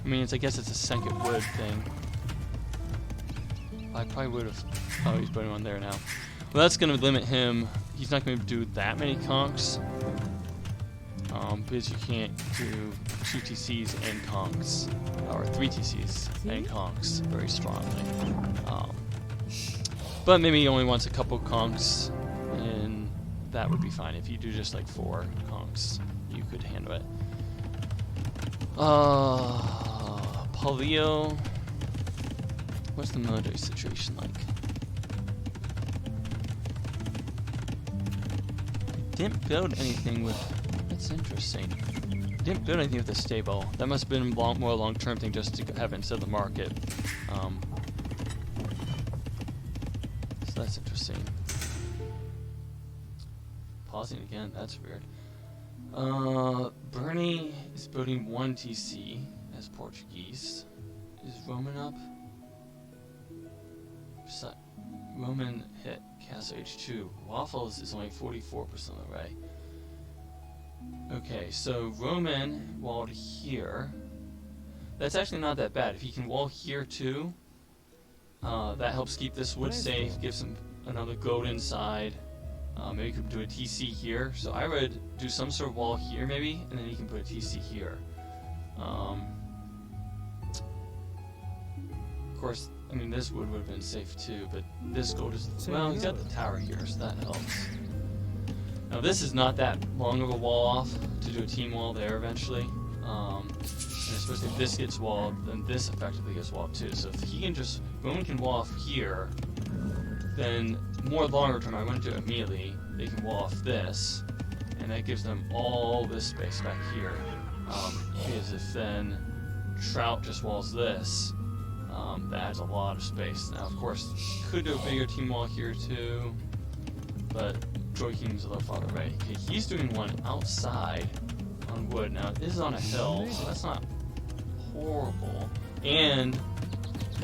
I mean, I guess it's a second wood thing. I probably would have. Oh, he's putting one there now. Well, that's going to limit him. He's not going to do that many conks. Because you can't do 2 TCs and conks, or 3 TCs and conks very strongly. But maybe he only wants a couple conks, and that would be fine. If you do just like 4 conks, you could handle it. Polio, what's the military situation like? Didn't build anything with... That's interesting. Didn't build anything with the stable. That must have been more a long-term thing just to have it instead of the market. So that's interesting. Pausing again, that's weird. Bernie is building 1 TC as Portuguese. Is Roman up? Roman hit Castle H2. Waffles is only 44% of the way. Okay, so Roman walled here. That's actually not that bad. If he can wall here too, that helps keep this wood safe, gives him another goat inside. Maybe you could do a TC here. So I would do some sort of wall here maybe, and then you can put a TC here. Of course, I mean this wood would have been safe too, but this goat is... Well, he's got the tower here, so that helps. Now this is not that long of a wall off to do a team wall there eventually. And especially if this gets walled, then this effectively gets walled too. So if he can just... Roman can wall off here, then more longer term, I wouldn't do it immediately. They can wall off this, and that gives them all this space back here. Because if then Trout just walls this, that adds a lot of space. Now, of course, could do a bigger team wall here too, but Joy King's a little farther away. Okay, he's doing one outside on wood. Now, this is on a hill, so that's not horrible. And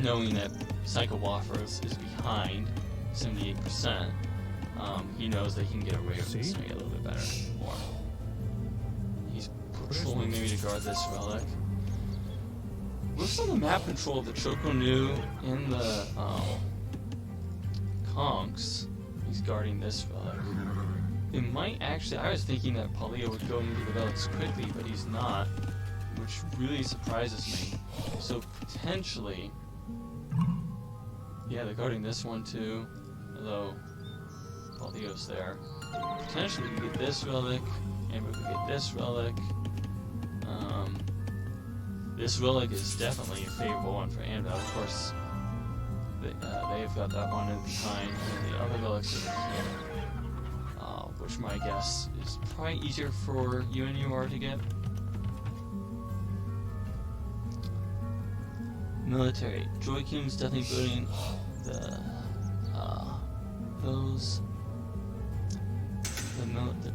knowing that Psycho Waffers is behind 78%, he knows that he can get away with this maybe a little bit better. More. He's patrolling maybe to guard this relic. Looks on the map control of the Choconu in the conks. He's guarding this relic. It might actually, I was thinking that Palio would go into the relics quickly, but he's not, which really surprises me. So potentially, yeah, they're guarding this one too, although Palio's there. Potentially we could get this relic, and we could get this relic. This relic is definitely a favorable one for Anvil. Of course, they've got that one in behind, and the other relics are here. Which my guess is probably easier for UNUR to get. Military. Joy King's definitely building the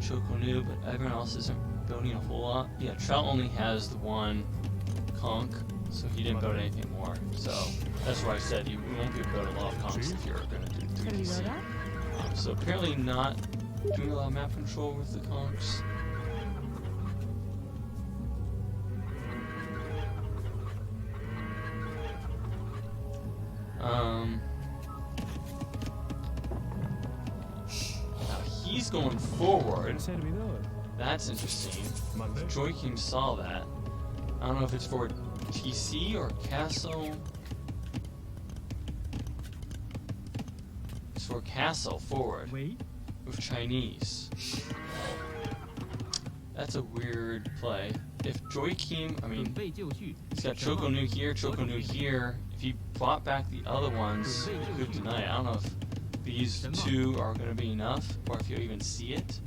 Choconu, but everyone else isn't building a whole lot. Yeah, Trout only has the one conch, so he didn't build anything more. So that's why I said you won't be able to build a lot of conchs if you're going to do 3DC. So apparently not doing a lot of map control with the conchs. Now he's going forward. That's interesting. Joy King saw that. I don't know if it's for TC or Castle. It's for Castle forward with Chinese. That's a weird play. If Joy King, I mean, he's got Choconu here. If he brought back the other ones, he could deny it. I don't know if these two are going to be enough, or if you'll even see it.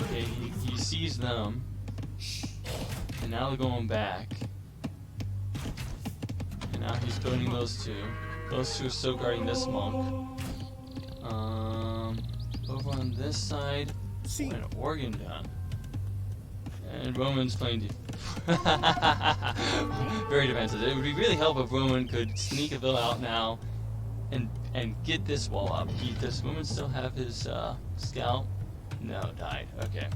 Okay, he sees them. And now they're going back. And now he's building those two. Those two are still guarding this monk. Over on this side, an organ gun. And Roman's playing very defensive. It would be really helpful if Roman could sneak a bill out now and get this wall up. Does Roman still have his scout? No, died. Okay.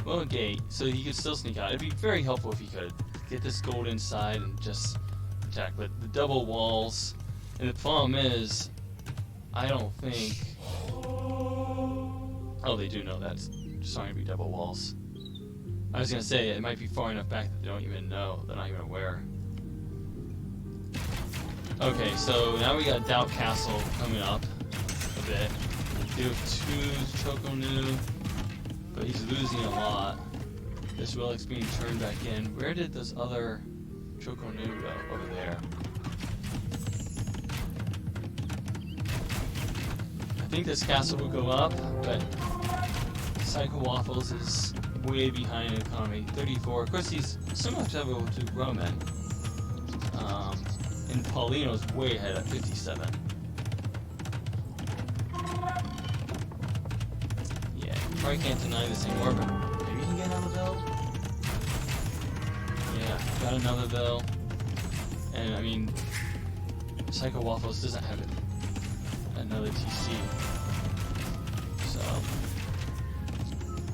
Well, gate, so he could still sneak out. It'd be very helpful if he could get this gold inside and just attack. But the double walls, and the problem is, I don't think. Oh, they do know that's starting to be double walls. I was gonna say it might be far enough back that they don't even know. They're not even aware. Okay, so now we got Doubt Castle coming up a bit. They have 2 Choconu, but he's losing a lot. This relic's being turned back in. Where did those other Choconu go? Over there. I think this castle will go up, but Psycho Waffles is way behind in economy, 34. Of course, he's similar to Roman. And Paulino's way ahead at 57. Yeah, probably can't deny this anymore, but maybe he can get another bill? Yeah, got another bill. And I mean, Psycho Waffles doesn't have another TC. So,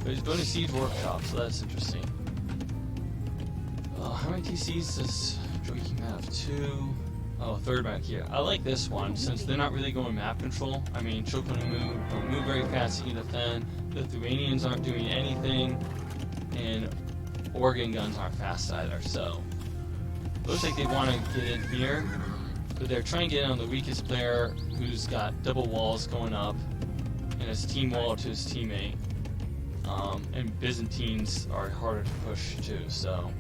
but he's building Siege Workshop, so that's interesting. How many TCs does Joy King have? 2. Oh, third back here. I like this one, since they're not really going map control. I mean, Choconu don't move very fast to defend. The Lithuanians aren't doing anything, and organ guns aren't fast either, so looks like they want to get in here, but they're trying to get in on the weakest player who's got double walls going up, and his team wall to his teammate. And Byzantines are harder to push too, so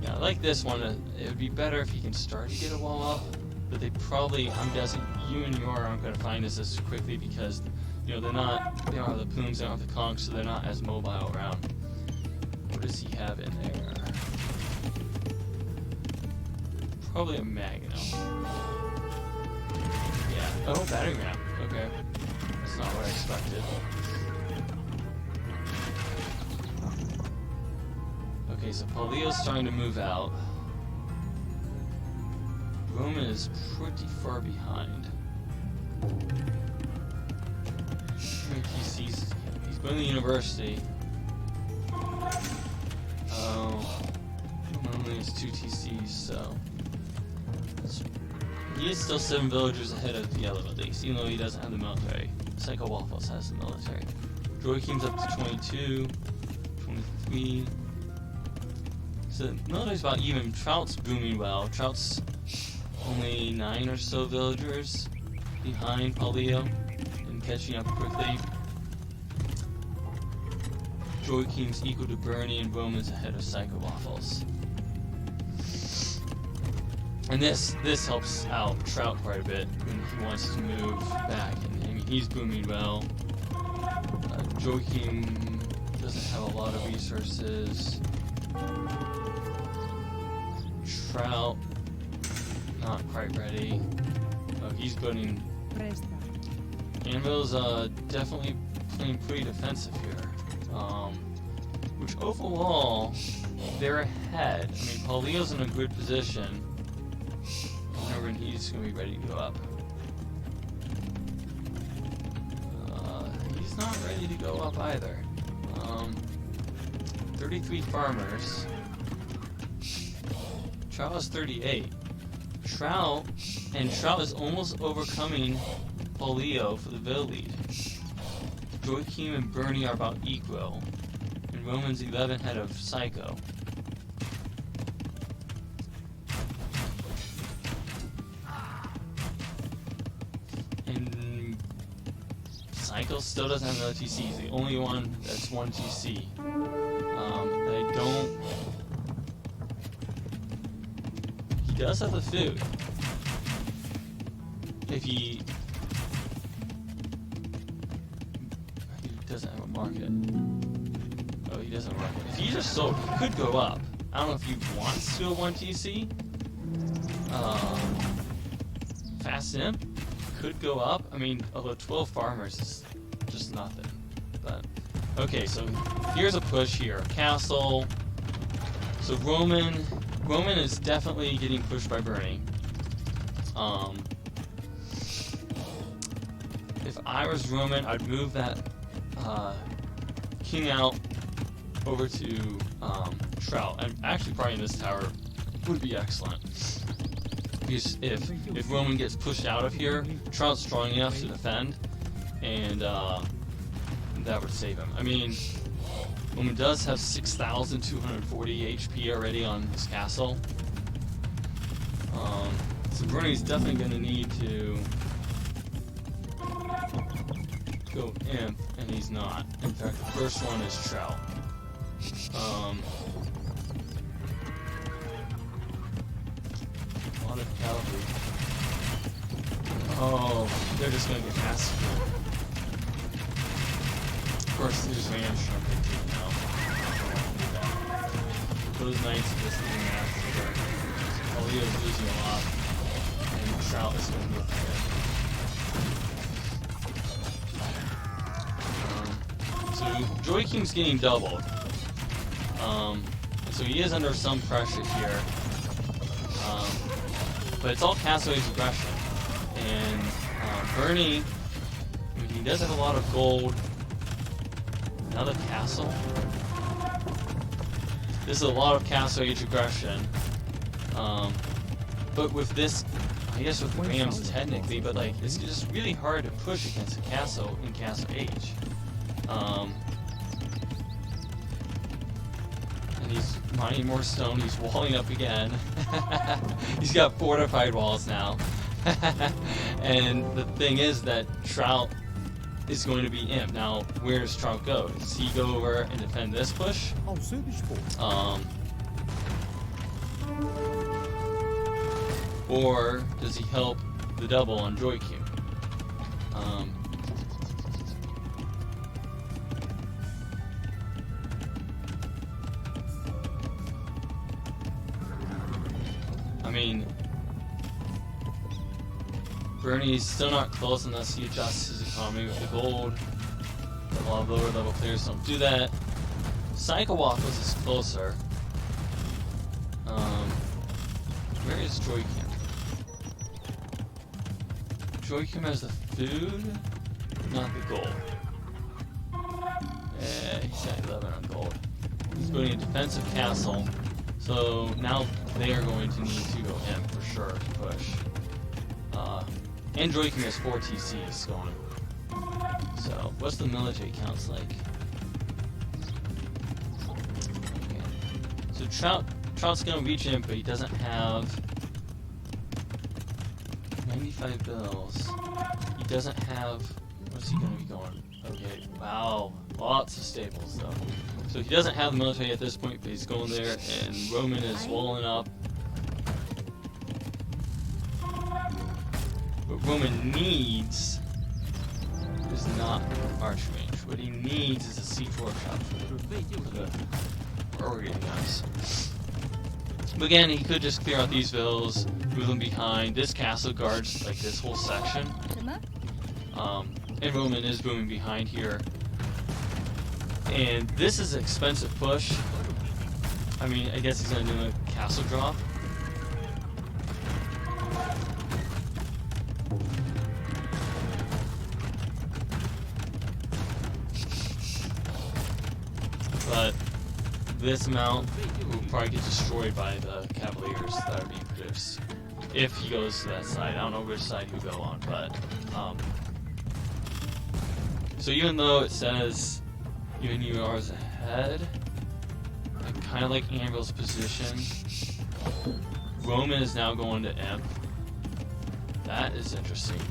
Now, like this one, it would be better if he can start to get a wall up, but they probably, I'm guessing, UNUR aren't going to find this as quickly because, you know, they don't have the plumes, they don't have the conch, so they're not as mobile around. What does he have in there? Probably a Magnum. Yeah. Oh, battery ram. Okay. That's not what I expected. Okay, so Paulio's starting to move out. Roman is pretty far behind. He's going to the university. Oh. Roman only has 2 TCs, so... He is still 7 villagers ahead of the Yellow at least, even though he doesn't have the military. Psycho Waffles has the military. Joachim's up to 22, 23. So the military's about even. Trout's booming well. Trout's only 9 or so villagers behind Paulio and catching up quickly. Joachim's equal to Bernie and Roman's ahead of Psycho Waffles. And this helps out Trout quite a bit when he wants to move back. And I mean, he's booming well. Joachim doesn't have a lot of resources. Trout, not quite ready. Oh, he's building. Anvil's definitely playing pretty defensive here. Which overall, they're ahead. I mean, Paulio's in a good position. Whenever he's going to be ready to go up. He's not ready to go up either. 33 farmers. Trout is 38. Trout is almost overcoming Paulio for the Ville lead. Joachim and Bernie are about equal. And Roman's 11 ahead of Psycho. Psycho still doesn't have another TC. He's the only one that's 1 TC. He does have the food. If he doesn't have a market. Oh, he doesn't have a market. If he just sold, he could go up. I don't know if he wants to go 1 TC. Fast Imp could go up. I mean, although 12 farmers is just nothing. But okay, so here's a push here. Castle. So Roman is definitely getting pushed by Bernie. If I was Roman, I'd move that king out over to Trout. And actually, probably in this tower would be excellent. Because if Roman gets pushed out of here, Trout's strong enough to defend, and that would save him. I mean, Roman does have 6,240 HP already on his castle. So Bernie's definitely going to need to go Imp, and he's not. In fact, the first one is Trout. A lot of cavalry. Oh, they're just going to get massacred. Of course, there's Van Shumping now. Those knights are just getting massacred. Paulio's losing a lot. And Trout is going to get there. So Joachim's getting doubled. So he is under some pressure here. But it's all Castle Age aggression. And Bernie, I mean, he does have a lot of gold. Another castle. This is a lot of Castle Age aggression. But with this, I guess with the Rams technically, but like it's just really hard to push against a castle in Castle Age. And he's mining more stone, he's walling up again. He's got fortified walls now. And the thing is that Trout is going to be Imp. Now, where does Trout go? Does he go over and defend this push? Or does he help the double on Joachim? I mean, Bernie's still not close unless he adjusts his economy with the gold. A lot of lower level players don't do that. Psycho Waffles is closer. Where is Joachim? Joachim has the food, not the gold. Yeah, he's got 11 on gold. He's building a defensive castle, so now they are going to need to go in for sure to push. And Joachim has 4 TCs going. So, what's the military counts like? Okay. So Trout's gonna reach in, but he doesn't have 95 bills. He doesn't have. What's he gonna be going? Okay, wow, lots of staples though. So he doesn't have the military at this point, but he's going there, and Roman is walling up. What Roman needs is not arch range. What he needs is a siege workshop for the organ guys. But again, he could just clear out these villas, move them behind. This castle guards like this whole section. And Roman is booming behind here. And this is an expensive push. I mean, I guess he's gonna do a castle drop. But this amount will probably get destroyed by the Cavaliers that are being produced. If he goes to that side. I don't know which side he'll go on, but so even though it says UNUR is ahead, I kind of like Anvil's position. Roman is now going to Imp. That is interesting.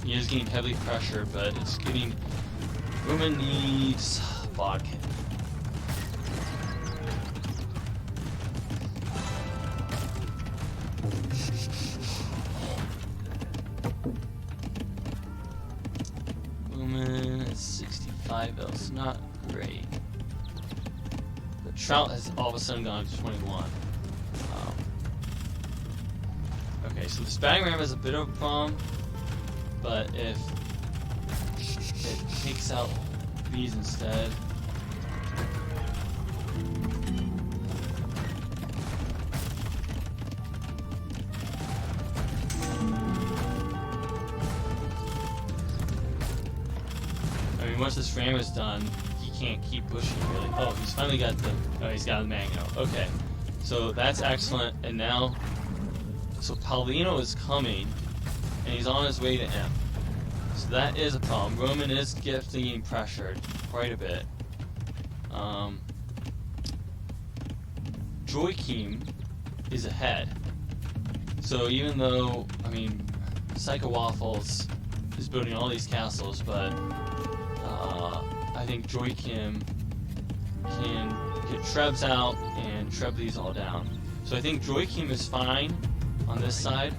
He is getting heavily pressured, but it's getting. Roman needs vodka. Roman is 65 bills, not great. But Trout has all of a sudden gone to 21. Okay, so this batting ram is a bit of a problem, but if it takes out these instead. I mean, once this ram is done, he can't keep pushing really. Oh, he's finally got the. Oh, he's got the Magno. Okay, so that's excellent. And now, so Paulino is coming, and he's on his way to M. So that is a problem. Roman is getting pressured quite a bit. Joachim is ahead. So even though, I mean, Psycho Waffles is building all these castles, but I think Joachim can get Trebs out and Treb these all down. So I think Joachim is fine on this side.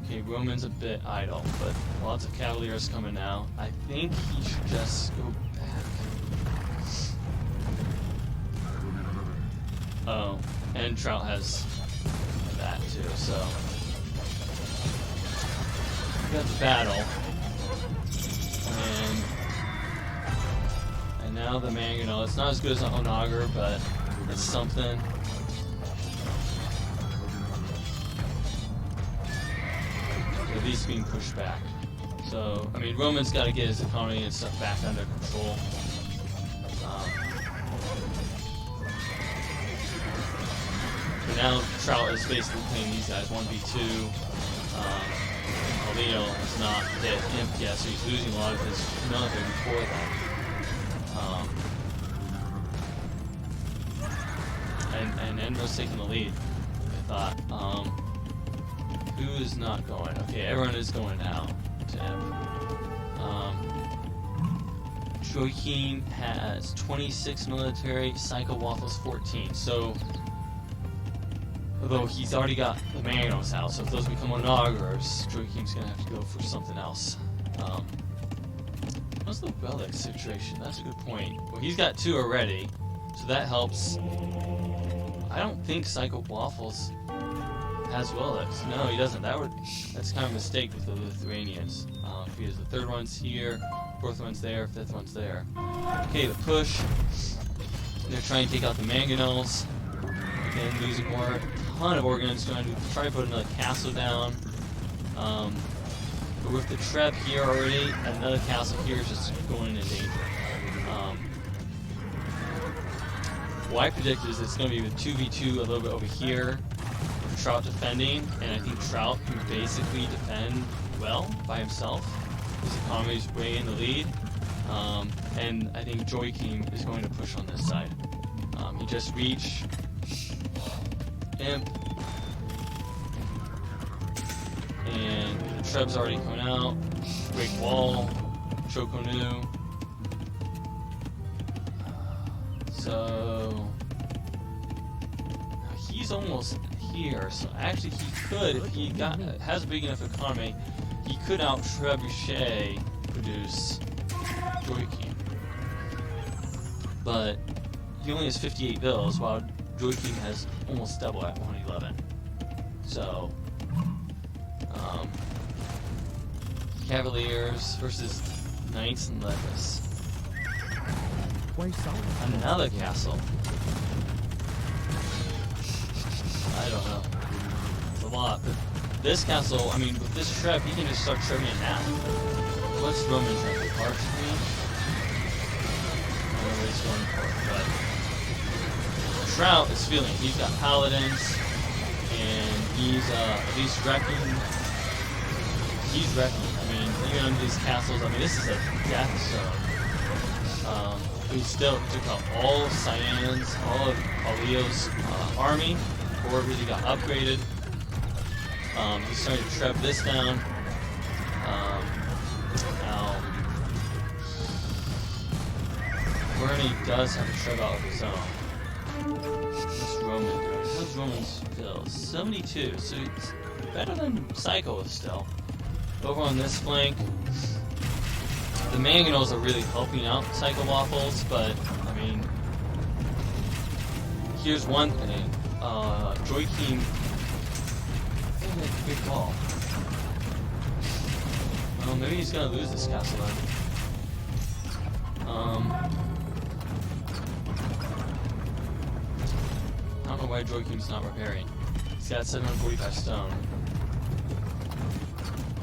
Okay, Roman's a bit idle, but lots of Cavaliers coming now. I think he should just go back. Oh, and Trout has that too, so. We got the battle. And now the Mangonel. It's not as good as an Onager, but it's something. At least being pushed back. So, I mean, Roman's got to get his economy and stuff back under control. But now Trout is basically playing these guys 1v2. Alino has not hit Imp yet, so he's losing a lot of his military before that. And Enro's taking the lead, I thought. Who is not going? Okay, everyone is going now to Imp. Joaquin has 26 military, Psycho Waffles 14. So, although he's already got the manuals out, so if those become Onagers, Joaquin's gonna have to go for something else. What's the relic situation? That's a good point. Well, he's got 2 already, so that helps. I don't think Psycho Waffles has relics. No, he doesn't. That's kind of a mistake with the Lithuanians. Because the 3rd one's here, 4th one's there, 5th one's there. Okay, the push. They're trying to take out the mangonels. Again, losing more. A ton of organs trying to try to put another castle down. But with the Treb here already, another castle here is just going into danger. What I predicted is it's going to be with 2v2 a little bit over here. Trout defending, and I think Trout can basically defend well by himself. His economy is way in the lead, and I think Joaquin is going to push on this side. He just reached Imp, and the Treb's already coming out. Great Wall, Chokonu. So he's almost here, so actually he could, if he has a big enough economy, he could out-trebuchet produce Joaquin. But he only has 58 bills, while Joaquin has almost double at 111. So, Cavaliers versus Knights and Levis. Another castle. I don't know. It's a lot. But this castle, I mean, with this Treb, he can just start trebuing it now. What's Roman Treb? Archery? I don't know what he's going for, but Trout is feeling it. He's got paladins, and he's at least wrecking. He's wrecking. I mean, even under these castles, I mean, this is a death zone. He still took out all of Cyan's, all of Alio's army. Or really got upgraded. He's starting to trap this down. Now, Bernie does have a trap out of his own. What's Roman doing? How's Roman's still? 72, so it's better than Psycho still. Over on this flank, the mangonels are really helping out Psycho Waffles, but I mean, here's one thing. Joaquin. Big ball. Well, maybe he's gonna lose this castle then. I don't know why Joaquin's not repairing. He's got 745 stone.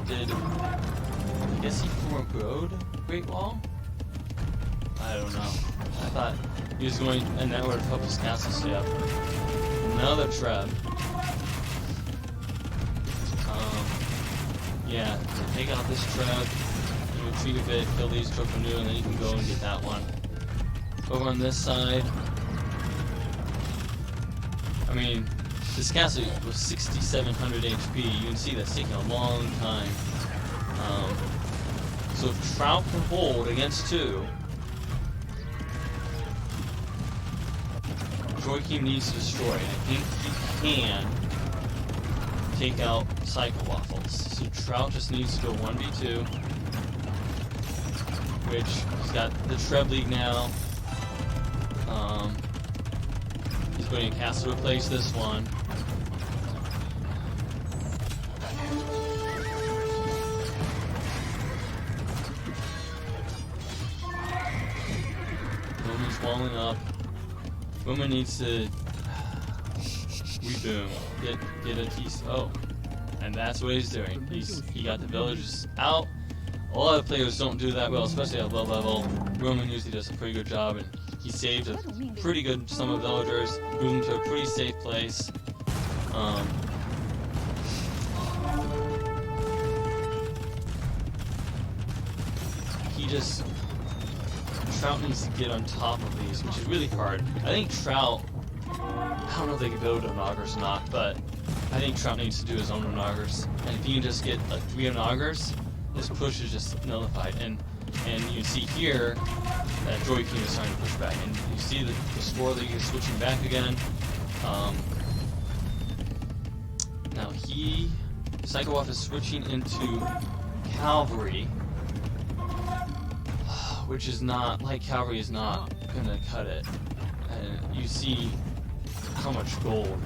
I guess he foregoed Great Wall? I don't know. I thought he was going, and that would have helped his castle stay up. Another Treb. Yeah, take out this Treb, you retreat a bit, kill these Chokonu, and then you can go and get that one. Over on this side, I mean, this castle was 6,700 HP. You can see that's taking a long time. So if Trout can hold against 2, Joaquin needs to destroy, and I think he can take out Psycho Waffles. So Trout just needs to go 1v2, which he's got the Treb League now. He's putting a castle to replace this one. Roman's walling up. Roman needs to reboom, get a piece. Oh, and that's what he's doing. He got the villagers out. A lot of players don't do that well, especially at low level. Roman usually does a pretty good job, and he saved a pretty good sum of villagers, moved them to a pretty safe place. Trout needs to get on top of these, which is really hard. I think Trout, I don't know if they can build Onagers or not, but I think Trout needs to do his own Onagers. And if he can just get like 3 Onagers, this push is just nullified. And And you see here that Joy King is starting to push back, and you see the Spore League is switching back again. Now Psycho Wolf is switching into Cavalry, which is not, like, Cavalry is not gonna cut it. And you see how much gold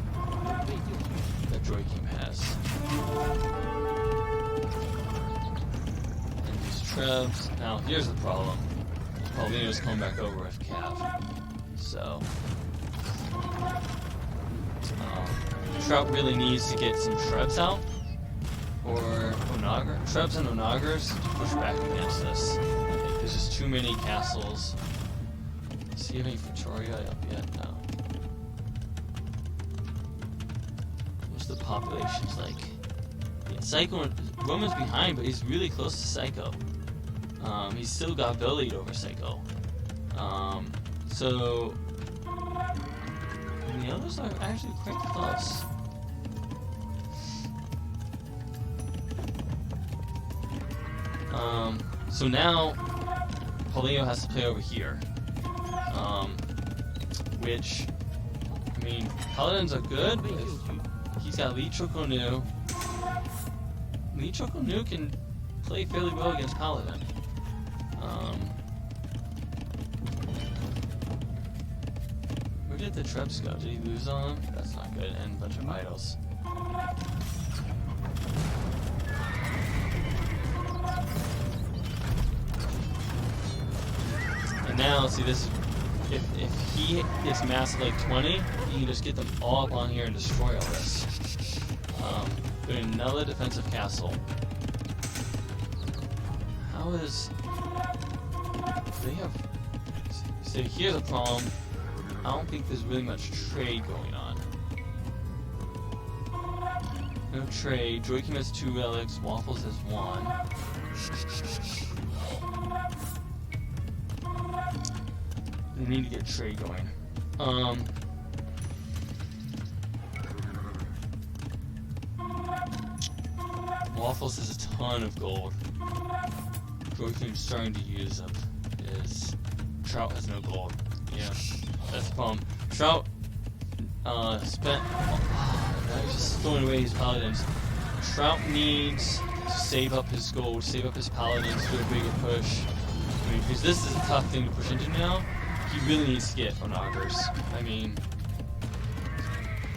that Joy King has. And these Trebs. Now here's the problem. Paulino's coming back over with Cav. So Trout really needs to get some Trebs out, or Onager. Trebs and Onagers to push back against this. I think there's just too many castles. Does he have any Victoria up yet? No. What's the populations like? Yeah, Psycho, Roman's behind, but he's really close to Psycho. He's still got Village over Psycho. So the others are actually quite close. So now Paulino has to play over here. Which, I mean, Paladins are good, but he's got Lee Chokonu. Lee Chokonu can play fairly well against Paladin. Where did the Trebs go? Did he lose on them? That's not good. And a bunch of idols. And now, see, this is, if he gets massive like 20, he can just get them all up on here and destroy all this. Put another defensive castle. How is... They have... So here's a problem. I don't think there's really much trade going on. No trade. Joachim has 2 relics. Waffles has 1. They need to get trade going. Waffles has a ton of gold. Joachim's starting to use up his... Trout has no gold. Yeah, that's the problem. Trout spent... he's just throwing away his paladins. Trout needs to save up his gold, save up his paladins, do a bigger push. I mean, because this is a tough thing to push into now. He really needs to get Onagers. I mean...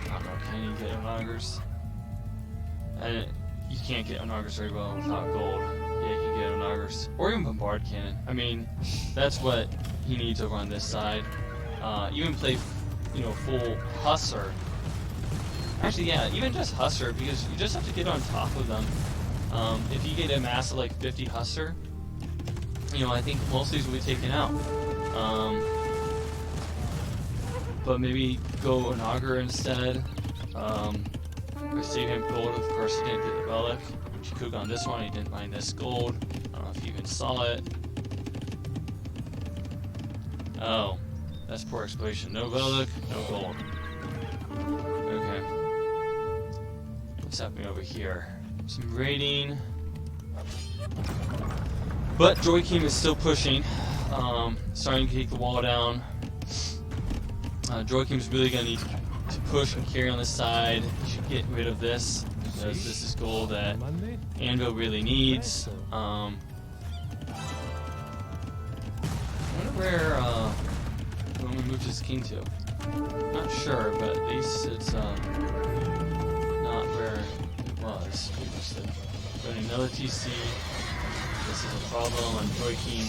I don't know, can he get Onagers? And you can't get Onagers very well without gold. Yeah, you can get Onagers. Or even Bombard Cannon. I mean, that's what he needs over on this side. Even play, you know, full Hussar. Actually, yeah, even just Hussar, because you just have to get on top of them. If you get a mass of like 50 Hussar, you know, I think most of these will be taken out. But maybe go Onager instead. Or save him gold, of course he didn't get the relic. Which he could have gone this one, he didn't mind this gold. I don't know if you even saw it. Oh, that's poor exploration. No relic, no gold. Okay. What's happening over here? Some raiding. But Joachim is still pushing. Starting to take the wall down. Joachim's really going to need to push and carry on this side. He should get rid of this, because this is gold that Anvil really needs. I wonder where Roman moved his king to. Not sure, but at least it's not where it was previously. But another TC. This is a problem on Joachim.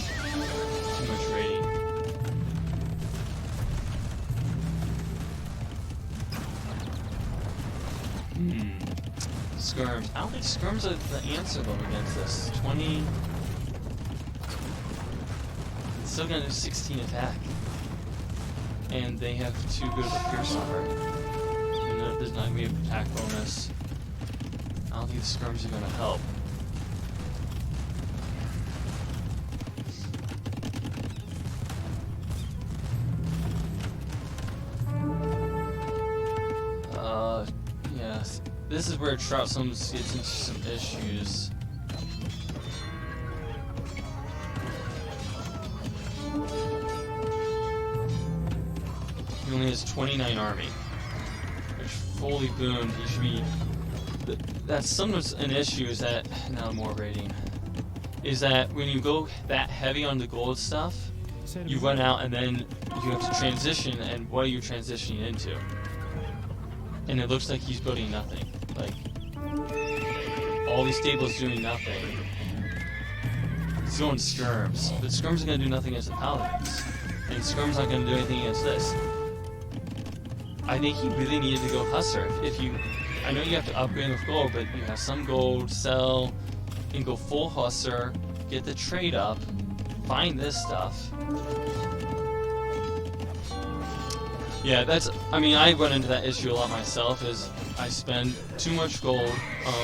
Too much raiding. Skirms. I don't think skirms are the answer though against this. 20. It's still gonna do 16 attack. And they have too good of a pierce on her. And there's not gonna be an attack bonus. I don't think the skirms are gonna help. Yes. This is where Troutson gets into some issues. only has 29 army, which fully boomed. He should be. That's sometimes an issue. Is that now more rating? Is that when you go that heavy on the gold stuff, you run out and then you have to transition. And what are you transitioning into? And it looks like he's building nothing. Like all these stables doing nothing. He's going skirms, but skirms are going to do nothing against the paladins, and skirms aren't going to do anything against this. I think he really needed to go Hussar. If you, I know you have to upgrade with gold, but you have some gold, sell, and go full Hussar, get the trade up, find this stuff. Yeah, that's, I mean, I run into that issue a lot myself, is I spend too much gold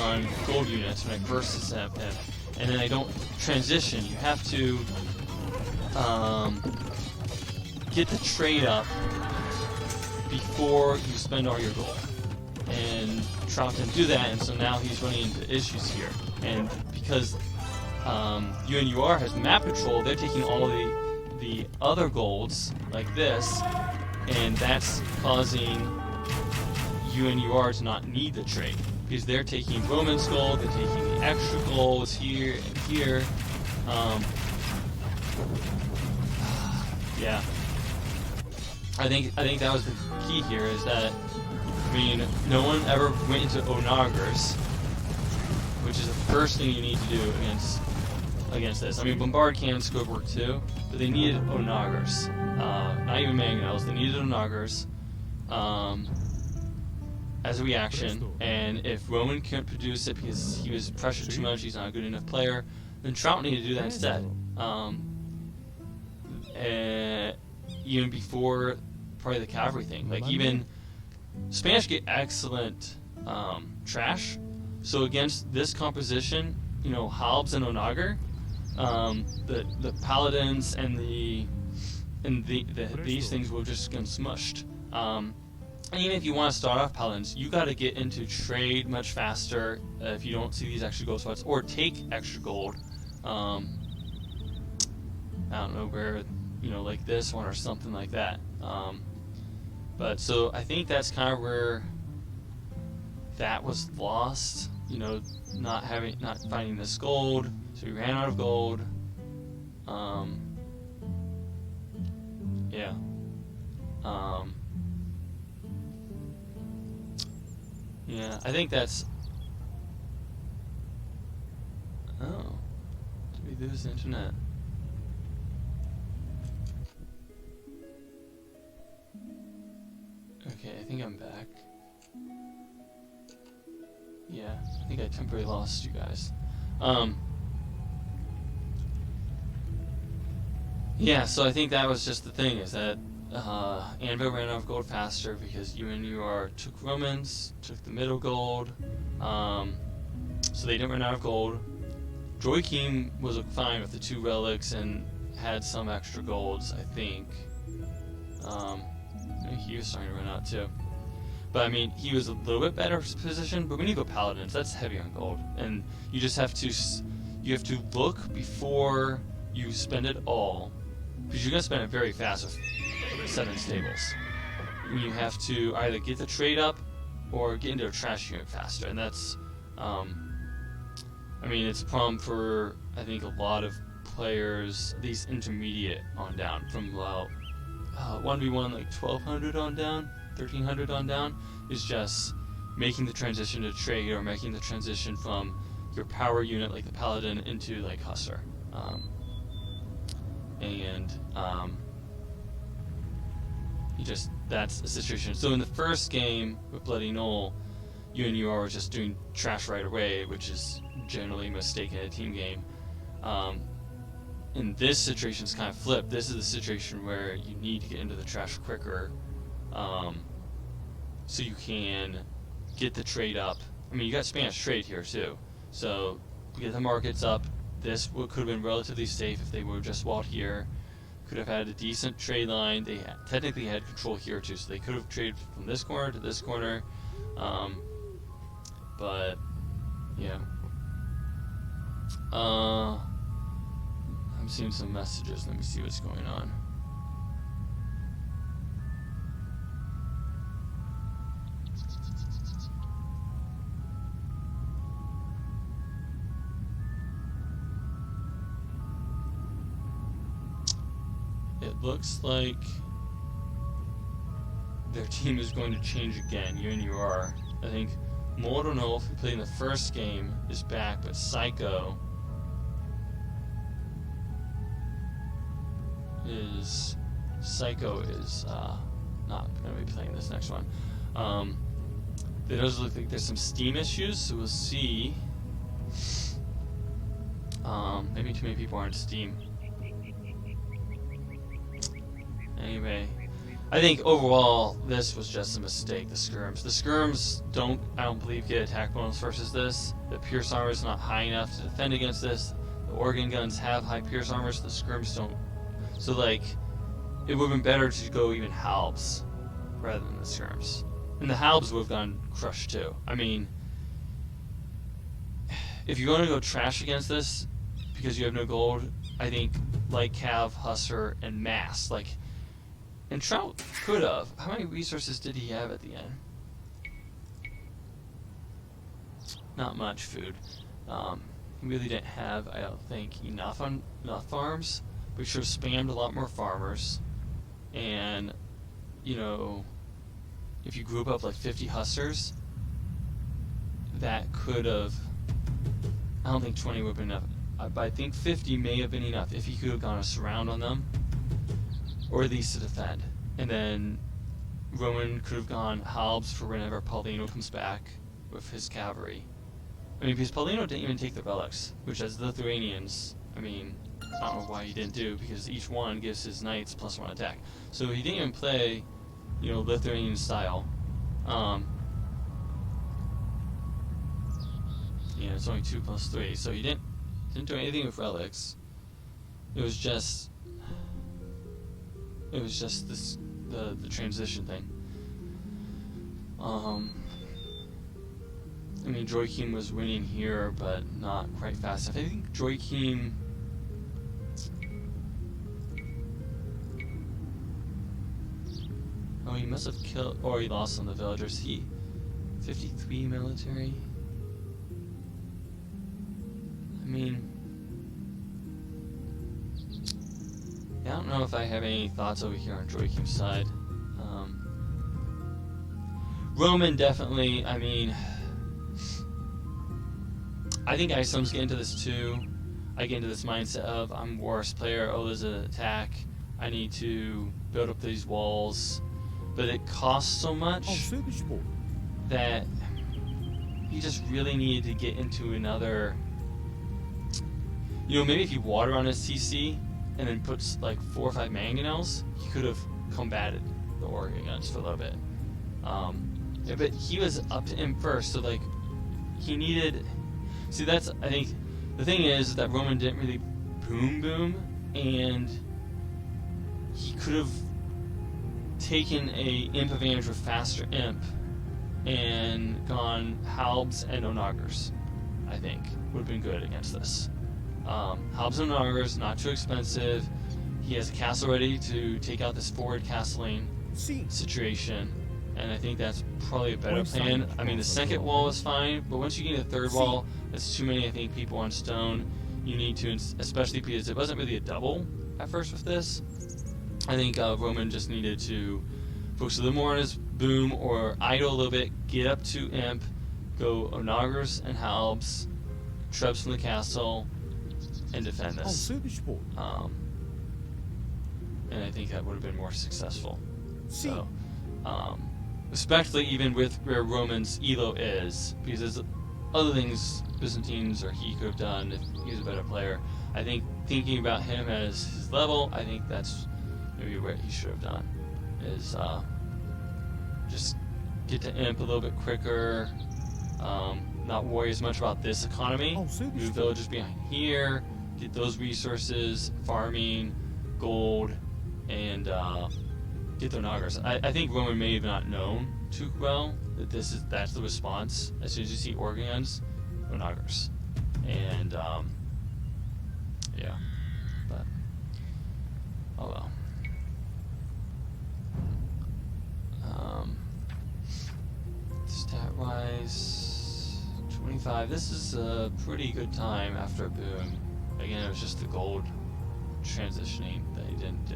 on gold units when I first accept him, and then I don't transition. You have to get the trade up before you spend all your gold. And Trout didn't do that, and so now he's running into issues here. And because UNUR has map control, they're taking all the other golds, like this, and that's causing UNUR to not need the trade. Because they're taking Roman's gold, they're taking the extra golds here and here. Yeah. I think that was the key here, is that, I mean, no one ever went into Onagers, which is the first thing you need to do against this. I mean, Bombard cannons could work too, but they needed Onagers. Not even Mangonels, they needed Onagers as a reaction, and if Roman couldn't produce it because he was pressured too much, he's not a good enough player, then Trout needed to do that instead. Even before probably the cavalry thing. Like, even Spanish get excellent trash, so against this composition, you know, Halbs and Onager, the paladins and these things will just get smushed. And even if you want to start off paladins, you got to get into trade much faster if you don't see these extra gold spots, or take extra gold. I don't know where, you know, like this one or something like that. But so I think that's kind of where that was lost. You know, not finding this gold, so we ran out of gold. Yeah. Yeah, I think that's. Oh, did we lose the internet? Okay, I think I'm back. Yeah, I think I temporarily lost you guys. Yeah, so I think that was just the thing, is that Anvil ran out of gold faster because UNUR took Romans, took the middle gold, so they didn't run out of gold. Joachim was fine with the 2 relics and had some extra golds, I think. He was starting to run out too. But I mean, he was a little bit better positioned, but when you go paladins, that's heavy on gold. And you just have to look before you spend it all, because you're going to spend it very fast with 7 stables. And you have to either get the trade up or get into a trash unit faster. And that's, I mean, it's a problem for, I think, a lot of players, these intermediate on down, from about 1v1, like 1200 on down, 1300 on down, is just making the transition to trade, or making the transition from your power unit, like the paladin, into like Hussar. That's a situation. So in the first game with Bloody Knoll, UNUR was just doing trash right away, which is generally a mistake in a team game. In this situation, it's kind of flipped. This is the situation where you need to get into the trash quicker, so you can get the trade up. I mean, you got Spanish trade here too, so get the markets up. This could have been relatively safe if they were just walled here. Could have had a decent trade line. They technically had control here too, so they could have traded from this corner to this corner. But yeah. I'm seeing some messages. Let me see what's going on. it looks like their team is going to change again. UNUR. I think Moronov, who played in the first game, is back, but Psycho is not going to be playing this next one. It does look like there's some Steam issues, so we'll see. Maybe too many people are on Steam. Anyway, I think overall this was just a mistake. The skirms I don't believe get attack bonus versus this. The Pierce armor is not high enough to defend against this. The organ guns have high Pierce armors. The skirms don't. So like, it would have been better to go even halbs rather than the skirms. And the halbs would have gone crushed too. I mean, if you're going to go trash against this because you have no gold, I think like Cav, Husser, and Mass. Like, and Trout could have. How many resources did he have at the end? Not much food. He really didn't have, I don't think, enough farms. We should have spammed a lot more farmers. And, you know, if you group up like 50 Hussers, that could have, I don't think 20 would have been enough. But I think 50 may have been enough if he could have gone a surround on them, or at least to defend. And then Roman could have gone halbs for whenever Paulino comes back with his cavalry. I mean, because Paulino didn't even take the relics, which as the Lithuanians, I mean, I don't know why he didn't do, because each one gives his knights +1 attack. So he didn't even play, you know, Lithuanian style. Yeah, it's only 2+3, so he didn't do anything with relics. It was just this the transition thing. I mean, Joachim was winning here, but not quite fast enough. I think Joachim. Oh, he must have killed, or he lost on the villagers. He 53 military. I mean, yeah, I don't know if I have any thoughts over here on Joachim's side. Roman definitely, I mean, I think Isom's get into this too. I get into this mindset of I'm worst player, oh there's an attack, I need to build up these walls. But it costs so much that he just really needed to get into another, you know, maybe if he water on his CC and then puts like 4 or 5 mangonels, he could have combated the organ guns for a little bit. Yeah, but he was up to him first, so like he needed. See, that's, I think the thing is that Roman didn't really boom, and he could have taken a imp advantage with faster imp and gone halbs and onagers. I think would have been good against this. Halbs and onagers, not too expensive. He has a castle ready to take out this forward castling situation, and I think that's probably a better plan. I mean, the second wall is fine, but once you get a third wall, that's too many, I think, people on stone. You need to, especially because it wasn't really a double at first with this. I think Roman just needed to focus a little more on his boom or idle a little bit, get up to imp, go onagers and halbs, trebs from the castle, and defend this. And I think that would have been more successful. So, especially even with where Roman's elo is, because there's other things Byzantines or he could have done if he was a better player. I think thinking about him as his level, I think that's maybe what he should have done, is just get to imp a little bit quicker, not worry as much about this economy, move villages behind here, get those resources, farming, gold, and get the onagers. I think Roman may have not known too well that that's the response. As soon as you see organ guns, onagers. And yeah, but oh well. Stat wise, 25. This is a pretty good time after a boom. Again, it was just the gold transitioning that he didn't do.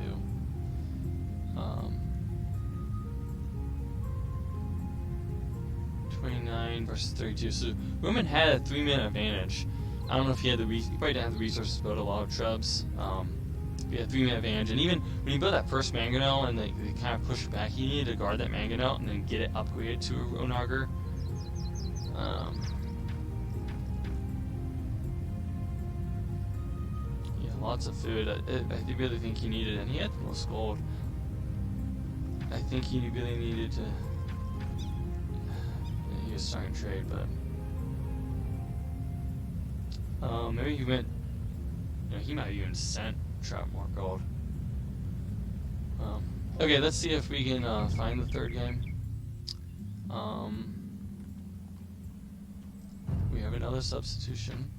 versus 32. So Roman had a 3-minute advantage. I don't know if he had he probably didn't have the resources to build a lot of trubs. He had a 3-minute advantage, and even when he built that first mangonel and they kind of pushed back, he needed to guard that mangonel and then get it upgraded to a UNUR. Yeah, lots of food. I really think he needed, and he had the most gold. I think he really needed to. He was starting to trade, but maybe he went. He might have even sent Trout more gold. Okay, let's see if we can find the third game. We have another substitution.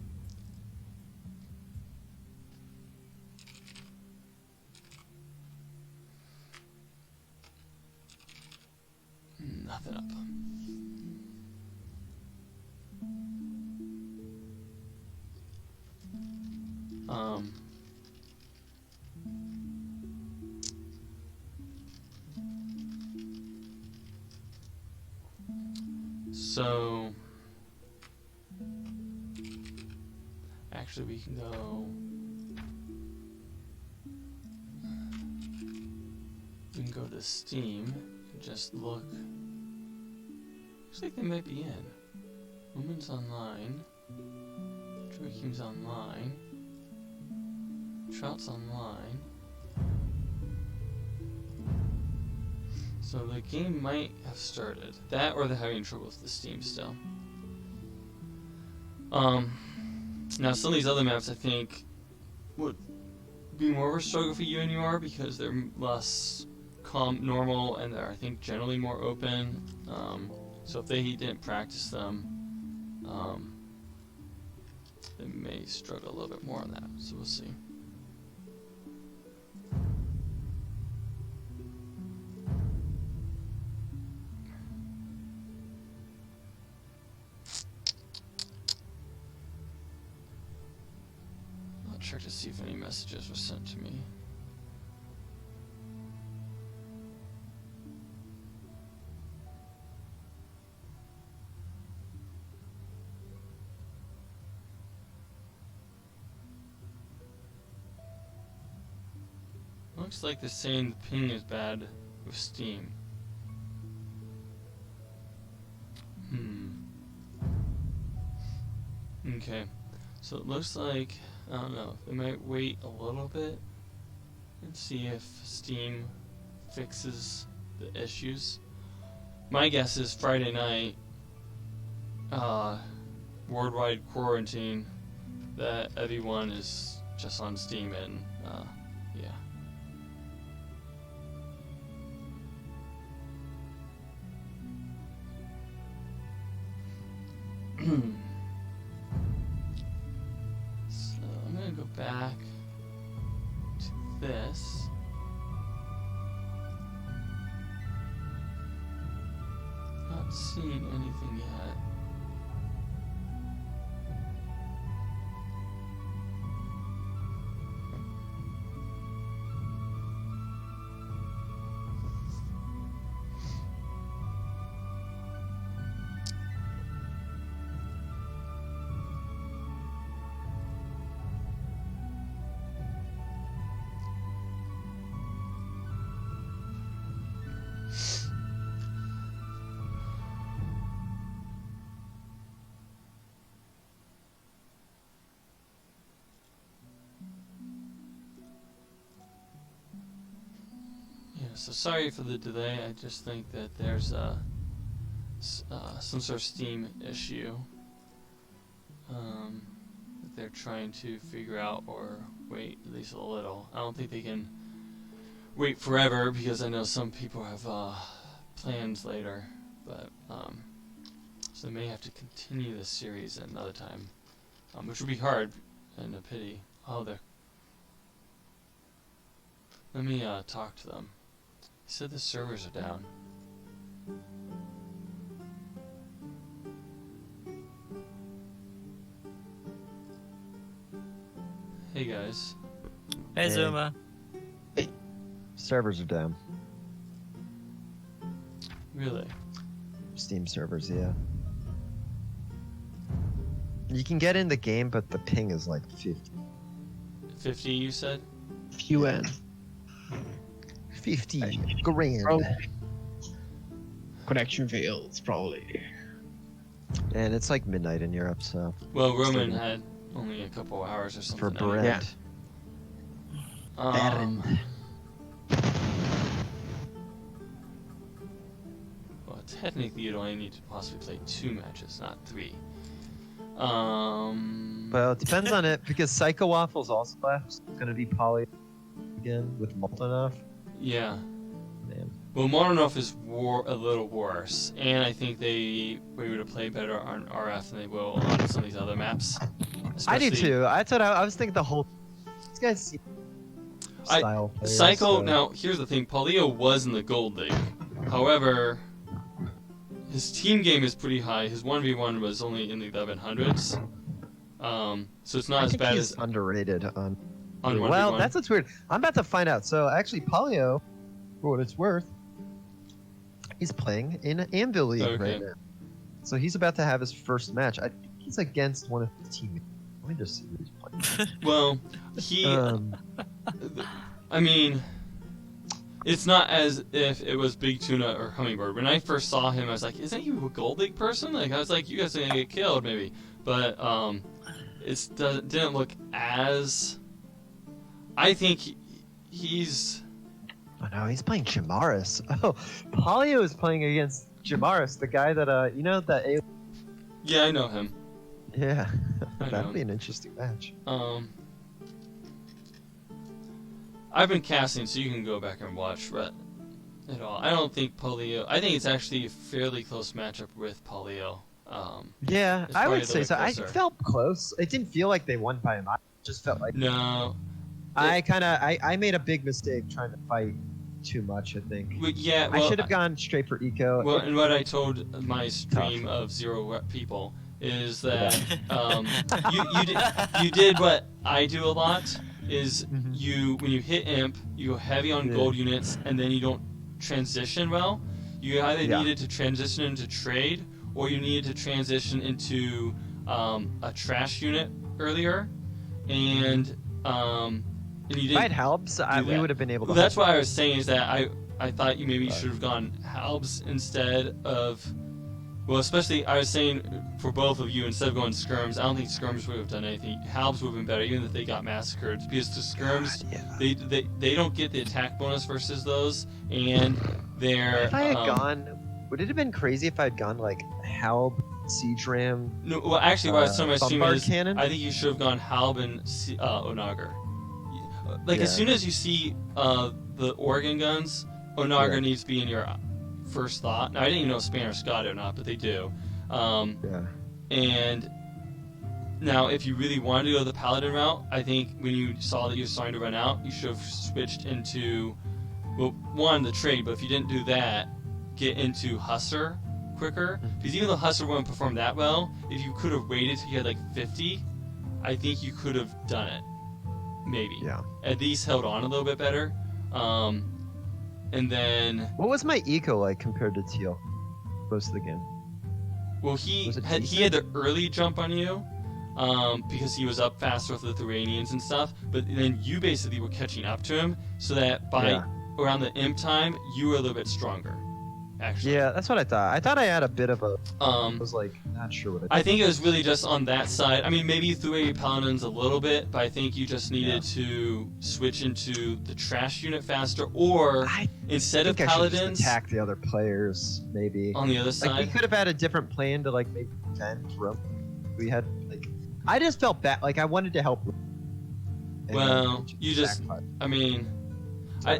Nothing up. So actually we can go to Steam and just look. Looks like they might be in. Woman's online. Joachim's online. Trout's online. So the game might have started. That or they're having trouble with the Steam still. Now some of these other maps I think would be more of a struggle for UNUR because they're less normal and they're I think generally more open. So if they didn't practice them, they may struggle a little bit more on that. So we'll see. I'll check to see if any messages were sent to me. Looks like they're saying the ping is bad with Steam. Okay, so it looks like, I don't know, they might wait a little bit and see if Steam fixes the issues. My guess is Friday night, worldwide quarantine, that everyone is just on Steam and, yeah. So I'm gonna go back to this. Not seeing anything yet. So sorry for the delay. I just think that there's some sort of Steam issue that they're trying to figure out or wait at least a little. I don't think they can wait forever because I know some people have plans later, but so they may have to continue this series at another time, which would be hard and a pity. Oh, there. Let me talk to them. He said the servers are down. Hey guys. Hey, Zuma. Hey. Servers are down. Really? Steam servers, yeah. You can get in the game, but the ping is like 50. 50, you said? UN. 50 grand. Bro. Connection fails, probably. And it's like midnight in Europe, so. Well, Roman had only a couple hours or something. For bread. Yeah. Well, technically, you'd only need to possibly play 2 matches, not 3. Well, it depends on it, because Psycho Waffles also left. It's going to be poly again with Moltenov. Yeah. Man. Well, Moltenov is a little worse, and I think they were able to play better on RF than they will on some of these other maps. I do Especially- too. That's what I was thinking the whole. These guys seem style players, Psycho, so- now, here's the thing. Paulio was in the Gold League. However, his team game is pretty high. His 1v1 was only in the 1100s. So it's not I as think bad he's as underrated on. on 1v1. Well, that's what's weird. I'm about to find out. So actually, Polio, for what it's worth, he's playing in Anvil League Okay. right now. So he's about to have his first match. I think he's against one of his teammates. Let me just see who he's playing. Well, he... Um, I mean, it's not as if it was Big Tuna or Hummingbird. When I first saw him, I was like, "Isn't he a Gold League person?" Like, I was like, "You guys are gonna get killed, maybe." But it didn't look as. I think he's. oh no, he's playing Jamaris. Oh, Polio is playing against Jamaris, the guy that you know that. Yeah, I know him. Yeah, I know. that'd be an interesting match. I've been casting, so you can go back and watch, but at all. I don't think Polio. I think it's actually a fairly close matchup with Polio. Yeah, It's I probably would a say little so. I closer. felt close. It didn't feel like they won by a lot. It just felt like No. I made a big mistake trying to fight too much. I think Yeah. I Well, should have gone straight for eco. Well, and what I told my stream of 0 people is that you did what I do a lot is Mhm. when you hit imp, you go heavy on Yeah. gold units and then you don't transition well. You either Yeah. needed to transition into trade or you needed to transition into a trash unit earlier, and you If I didn't. had Halbs, we that. would have been able to. That's what I was saying is that I thought you maybe should have gone Halbs instead of. Well, especially I was saying for both of you, instead of going skirms, I don't think skirms would have done anything. Halbs would have been better, even if they got massacred, because the skirms Yeah. they don't get the attack bonus versus those, and they're. If I had gone, would it have been crazy if I had gone like Halb, Siege Ram? No, well, actually, what I was telling my stream Bombard is cannon? I think you should have gone Halb and Onager. Like as Yeah. soon as you see the organ guns, Onager Yeah. needs to be in your first thought. Now I didn't even know if Spanners got it or not, but they do. Yeah. And now, if you really wanted to go the Paladin route, I think when you saw that you were starting to run out, you should have switched into, well, one, the trade, but if you didn't do that, get into Hussar quicker. Because even though Hussar wouldn't perform that well, if you could have waited till you had like 50, I think you could have done it. Maybe. Yeah. At least held on a little bit better. And then, What was my eco like compared to Teal? Most of the game. well, he Was it had the early jump on you. Because he was up faster with Lithuanians and stuff, but then you basically were catching up to him, so that by Yeah. around the imp time, you were a little bit stronger, actually. Yeah, that's what I thought. I thought I had a bit of a. I Um, was like not sure what I think it was really just on that side. I mean, maybe you threw away paladins a little bit, but I think you just needed to switch into the trash unit faster, or I instead of think I should just paladins attack the other players maybe. on the other Like we side. could have had a different plan to like maybe defend Rome. We had like I just felt bad. Like I wanted to help. And Well, then you just- backfired. I mean, So,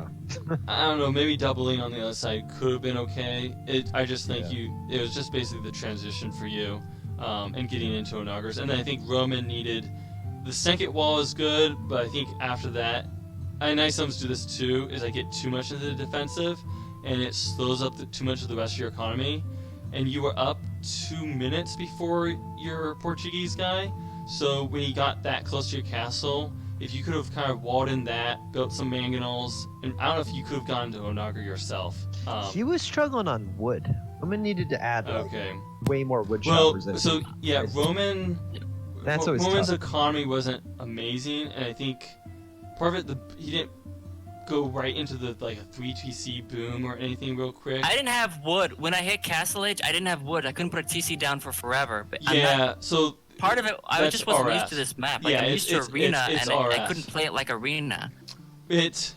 I don't know. Maybe doubling on the other side could have been okay. I just think Yeah. it was just basically the transition for you, and getting into Onagers. And then I think Roman needed the second wall is good, but I think after that, and I sometimes do this too, is I get too much into the defensive, and it slows up too much of the rest of your economy. And you were up 2 minutes before your Portuguese guy, so when you got that close to your castle. If you could have kind of walled in that, built some mangonels, and I don't know if you could have gone to Onager yourself. he was struggling on wood. Roman needed to add like, Okay. way more wood Well, choppers. so yeah, Nice. Roman That's always Roman's tough. economy wasn't amazing, and I think part of it, he didn't go right into the like a 3TC boom or anything real quick. I didn't have wood when I hit Castle Age. I didn't have wood. I couldn't put a TC down for forever. But Yeah, so part of it, I that's just wasn't used RS. to this map. Like Yeah, I'm used to Arena, it's and I RS. couldn't play it like Arena. It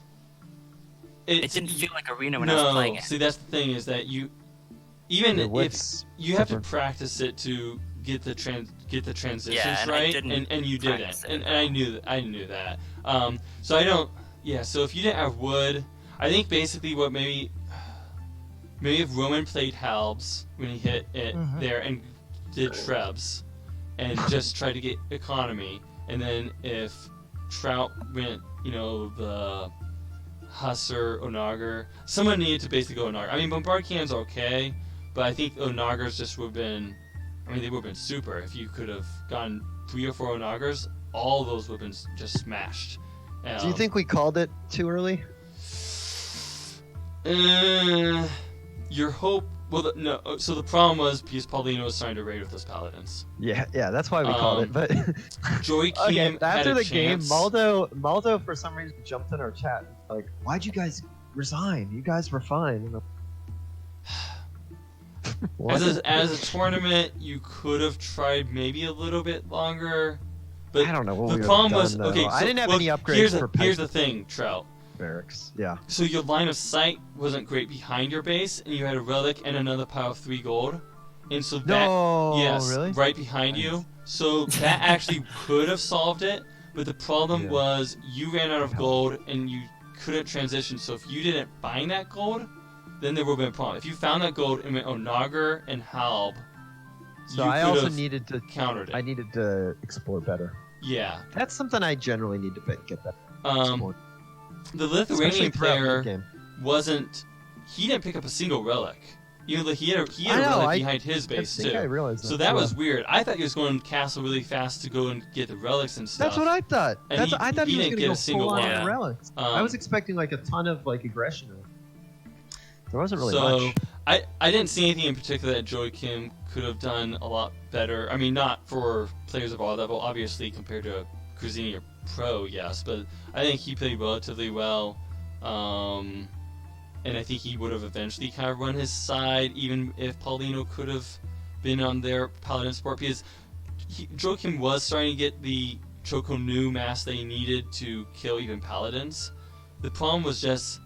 It didn't feel like Arena when I was playing it. See, that's the thing is that Your if wits you have to different. practice it to get the transitions Yeah, and I right, didn't and you didn't, practice it, and no. I knew that. So I don't. Yeah, so if you didn't have wood, I think basically what maybe if Roman played Halbs when he hit it there and did Trebs, and just tried to get economy, and then if Trout went, the Husser, Onager, someone needed to basically go Onager. I mean, Bombard Cannon's okay, but I think Onagers just would have been, they would have been super. If you could have gotten 3 or 4 Onagers, all those would have been just smashed. Do you think we called it too early? Your hope... Well, no. So the problem was because Paulino was trying to raid with those paladins. Yeah, that's why we called it. But Joachim okay, had after a the chance. game, Maldo for some reason jumped in our chat. Like, why'd you guys resign? You guys were fine. What? As a tournament, you could have tried maybe a little bit longer. But I don't know what the we would problem have was done, though. okay. So, I didn't have any upgrades here's for here's the thing, Trout. barracks. Yeah. So your line of sight wasn't great behind your base, and you had a relic and another pile of 3 gold, and so that No, yes, really? right behind you. So that actually could have solved it, but the problem Yeah. was you ran out of gold and you couldn't transition. So if you didn't find that gold, then there would have been a problem. If you found that gold and went Onager and Halb, So you I could also have needed to. countered it. I needed to explore better. Yeah. That's something I generally need to get better. Explore. The Especially Lithuanian throughout the player game. wasn't. He didn't pick up a single relic. Even though he had I a know, relic I- behind his base I think too. I realized that. So that yeah. was weird. I thought he was going to castle really fast to go and get the relics and stuff. That's what I thought. And I thought he he was didn't going to get go a single full on one. the relics. I was expecting like a ton of like aggression. There wasn't really so much. I didn't see anything in particular that Joachim could have done a lot better. I mean, not for players of our level, obviously, compared to Cruzini or Pro, yes, but I think he played relatively well. And I think he would have eventually kind of run his side, even if Paulino could have been on their Paladin support, because Joachim was starting to get the Choco Nu mass they needed to kill even Paladins. The problem was just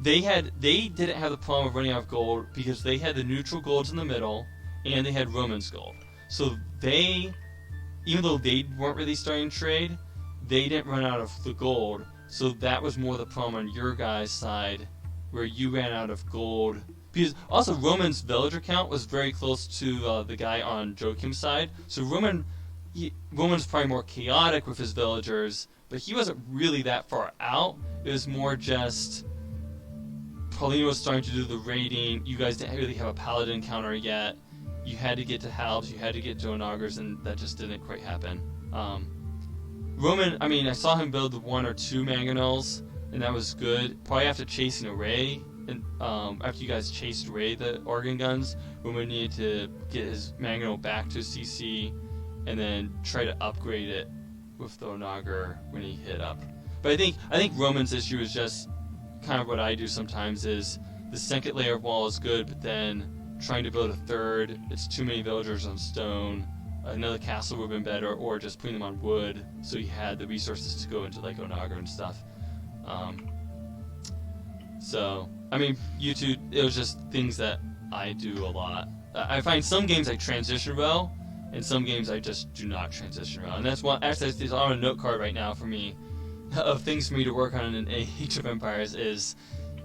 they didn't have the problem of running out of gold because they had the neutral golds in the middle and they had Roman's gold. So they, even though they weren't really starting to trade, they didn't run out of the gold. So that was more the problem on your guys' side, where you ran out of gold. Because also Roman's villager count was very close to the guy on Joachim's side. So Roman's probably more chaotic with his villagers, but he wasn't really that far out. It was more just Paulino was starting to do the raiding. You guys didn't really have a paladin counter yet. You had to get to Halbs, you had to get to Onagers, and that just didn't quite happen. Roman, I mean, I saw him build the 1 or 2 mangonels, and that was good. Probably after chasing Array, and after you guys chased Array the organ guns, Roman needed to get his mangonel back to CC, and then try to upgrade it with the Onager when he hit up. But I think Roman's issue is just kind of what I do sometimes is the second layer of wall is good, but then trying to build a third, it's too many villagers on stone. Another castle would have been better, or just putting them on wood so you had the resources to go into like Onager and stuff. So, I mean, YouTube, it was just things that I do a lot. I find some games I transition well, and some games I just do not transition well. And that's one, actually, it's on a note card right now for me of things for me to work on in Age of Empires is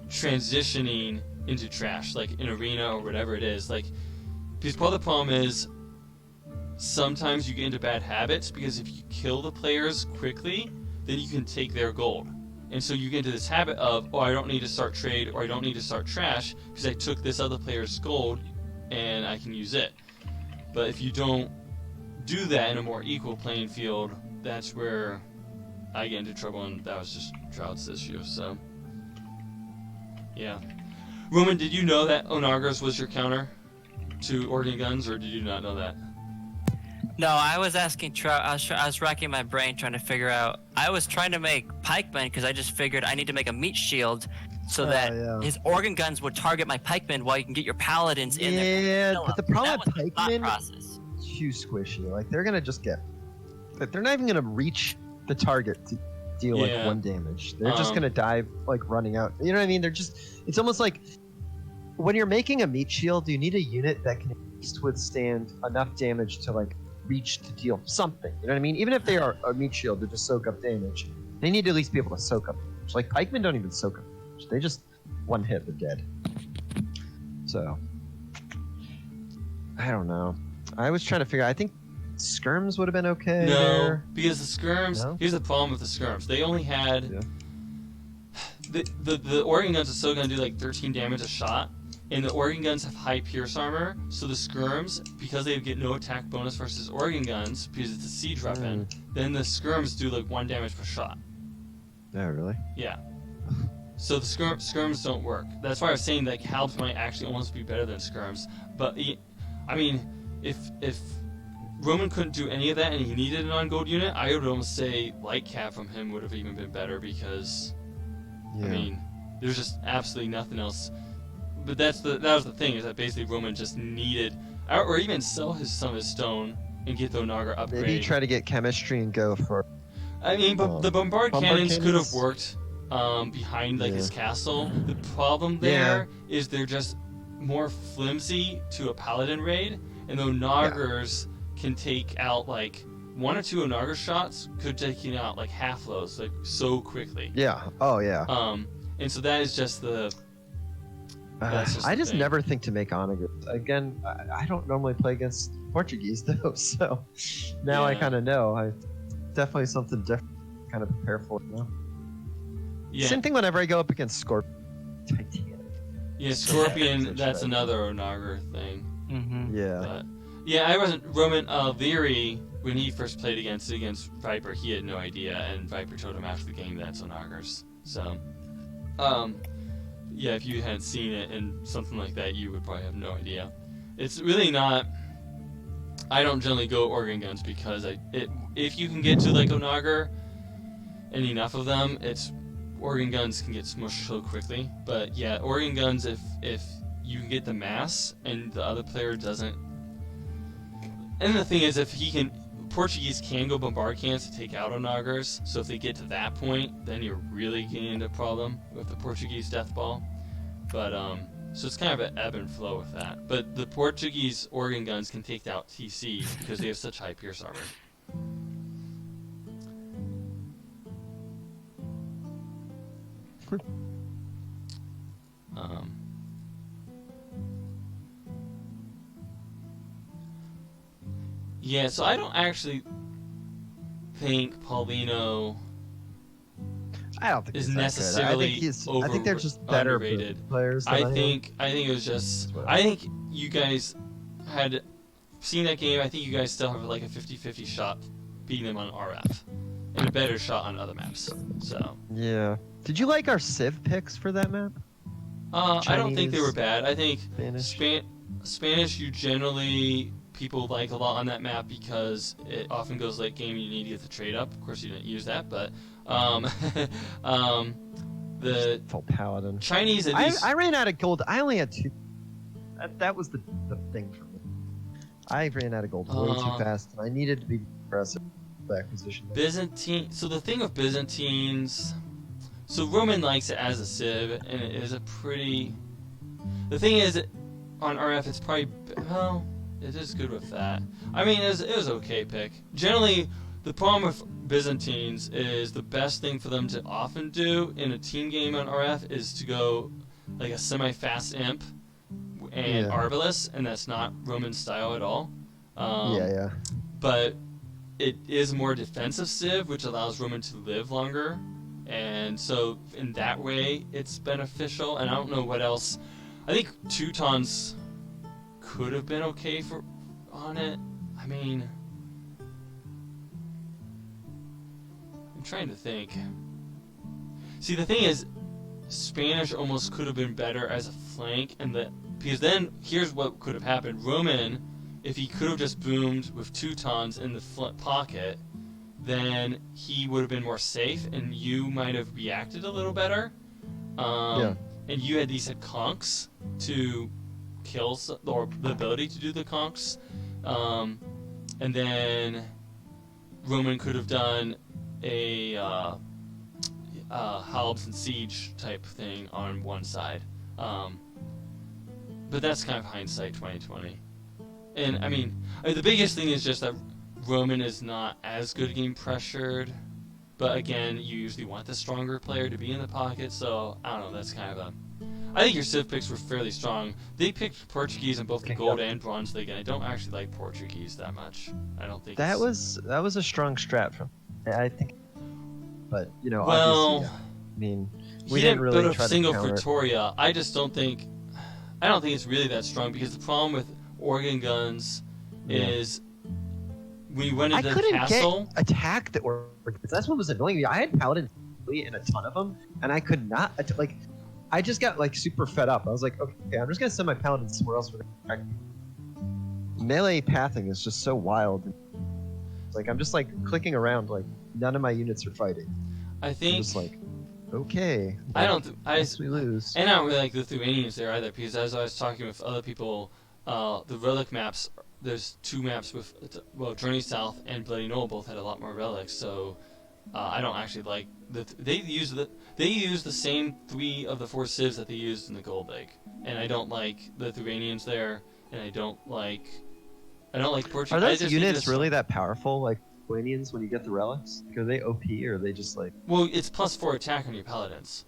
transitioning into trash, like in Arena or whatever it is. Like, because part of the problem is sometimes you get into bad habits, because if you kill the players quickly, then you can take their gold. And so you get into this habit of, oh, I don't need to start trade, or I don't need to start trash, because I took this other player's gold, and I can use it. But if you don't do that in a more equal playing field, that's where I get into trouble, and that was just Trout's issue, so... Yeah. Roman, did you know that Onagers was your counter to organ guns, or did you not know that? No, I was asking. I was racking my brain trying to figure out. I was trying to make pikemen because I just figured I need to make a meat shield, so that yeah. his organ guns would target my pikemen while you can get your paladins in there. Yeah, but the problem with That was the thought pikemen process. is too squishy. Like they're gonna just get, like they're not even gonna reach the target to deal like Yeah. 1 damage. They're just gonna die like running out. You know what I mean? They're just. It's almost like when you're making a meat shield, you need a unit that can at least withstand enough damage to like reach to deal something. You know what I mean? Even if they are a meat shield to just soak up damage, they need to at least be able to soak up damage. Like pikemen don't even soak up damage. They just 1 hit, they're dead. So I don't know. I was trying to figure. I think skirms would have been okay. No, there. because the skirms. No? Here's the problem with the skirms. They only had Yeah. the organ guns are still gonna do like 13 damage a shot, and the organ guns have high pierce armor. So the skirms, because they get no attack bonus versus organ guns, because it's a siege weapon, then the skirms do like 1 damage per shot. Oh, really? Yeah. So the skirms don't work. That's why I was saying that halbs might actually almost be better than skirms. But I mean, if Roman couldn't do any of that and he needed an on-gold unit, I would almost say light cap from him would have even been better because, Yeah. I mean, there's just absolutely nothing else. But that was the thing, is that basically Roman just needed, or even sell some of his stone and get the Onager upgrade. Maybe try to get chemistry and go for. I mean, but the bombard cannons could have cannons? worked behind like his Yeah. castle. The problem there is they're just more flimsy to a paladin raid, and the Onagers can take out like 1 or 2 Onager shots could take you out like half those like so quickly. Yeah. Oh yeah. And so that is just the. That's just I the just thing. never think to make onagers. Again, I don't normally play against Portuguese though, so now I Yeah. kind of know. I definitely something different to kind of prepare for. You know? Yeah, Same thing whenever I go up against Scorpion. Titanic. yeah, Scorpion. Such That's a- another Onager thing. Mm-hmm. Yeah. But yeah, I wasn't Roman Leary when he first played against Viper. He had no idea, and Viper told him after the game that's Onagers. So, yeah, if you hadn't seen it and something like that, you would probably have no idea. It's really not. I don't generally go organ guns because if you can get to like Onager and enough of them, organ guns can get smushed so quickly. But yeah, organ guns if you can get the mass and the other player doesn't. And the thing is, Portuguese can go bombard cannons to take out Onagers. So if they get to that point, then you're really getting into a problem with the Portuguese death ball. But so it's kind of an ebb and flow with that. But the Portuguese organ guns can take out TC because they have such high pierce armor. Yeah, so I don't actually think Paulino I don't think is he's that good. necessarily I think they're just better underrated. players. Than I am. think it was just. I think you guys had seen that game. I think you guys still have like a 50-50 shot beating them on RF, and a better shot on other maps. So. Yeah. Did you like our Civ picks for that map? I don't think they Chinese, were bad. I think Spanish. Spanish you generally people like a lot on that map because it often goes late game. You need to get the trade up. Of course, you didn't use that, but the Full paladin. Chinese at least. I ran out of gold. I only had 2. That was the thing for me. I ran out of gold way too fast, and I needed to be aggressive with acquisition. Byzantine. So the thing with Byzantines. So Roman likes it as a civ, and it is a pretty. The thing is, on RF, it's probably it is good with that. I mean, it was okay pick. Generally, the problem with Byzantines is the best thing for them to often do in a team game on RF is to go like a semi-fast imp and Arbalest, and that's not Roman style at all. Yeah. But it is more defensive civ, which allows Roman to live longer. And so in that way, it's beneficial. And I don't know what else. I think Teutons could have been okay on it. I mean, I'm trying to think. See, the thing is, Spanish almost could have been better as a flank, because then here's what could have happened. Roman if he could have just boomed with 2 tons in the pocket, then he would have been more safe, and you might have reacted a little better. And you had these conks to kill, or the ability to do the conks. And then Roman could have done a Halbs and Siege type thing on one side. But that's kind of hindsight 2020. And I mean, the biggest thing is just that Roman is not as good getting pressured. But again, you usually want the stronger player to be in the pocket, so I don't know, that's kind of a... I think your Civ picks were fairly strong. They picked Portuguese in both the Gold and Bronze League, and I don't actually like Portuguese that much. I don't think that was a strong strat from, I think. But well, obviously, I mean, we didn't really build try a single to counter Pretoria. I just don't think... I don't think it's really that strong, because the problem with organ guns is... When you went into the castle, get attacked that were. That's what was annoying me. I had paladins and a ton of them, and I could not like. I just got like super fed up. I was like, okay, I'm just gonna send my paladins somewhere else. Melee pathing is just so wild. Like I'm just like clicking around, like none of my units are fighting. I think. I'm just like, okay. I don't. I guess we lose. And I don't really like the Lithuanians there either, because as I was talking with other people, the relic maps. There's 2 maps with, well, Journey South and Bloody Knoll both had a lot more relics, so I don't actually like they use the same 3 of the 4 civs that they used in the Gold League, and I don't like the Lithuanians there, and I don't like Portuguese. Are those units really that powerful, like Lithuanians, when you get the relics? Like, are they OP or are they just like? Well, it's +4 attack on your paladins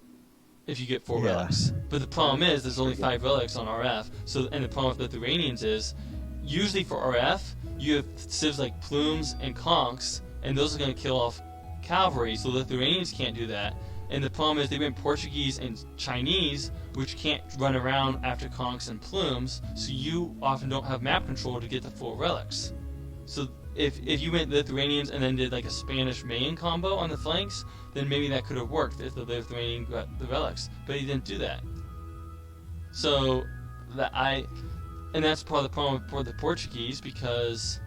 if you get 4 relics, but the problem is there's only 5 relics on RF. So, and the problem with Lithuanians is, usually for RF, you have civs like Plumes and Conks, and those are going to kill off cavalry, so Lithuanians can't do that. And the problem is they went Portuguese and Chinese, which can't run around after Conks and Plumes, so you often don't have map control to get the full relics. So if you went Lithuanians and then did like a Spanish Mayan combo on the flanks, then maybe that could have worked if the Lithuanian got the relics, but he didn't do that. So and that's part of the problem for the Portuguese, because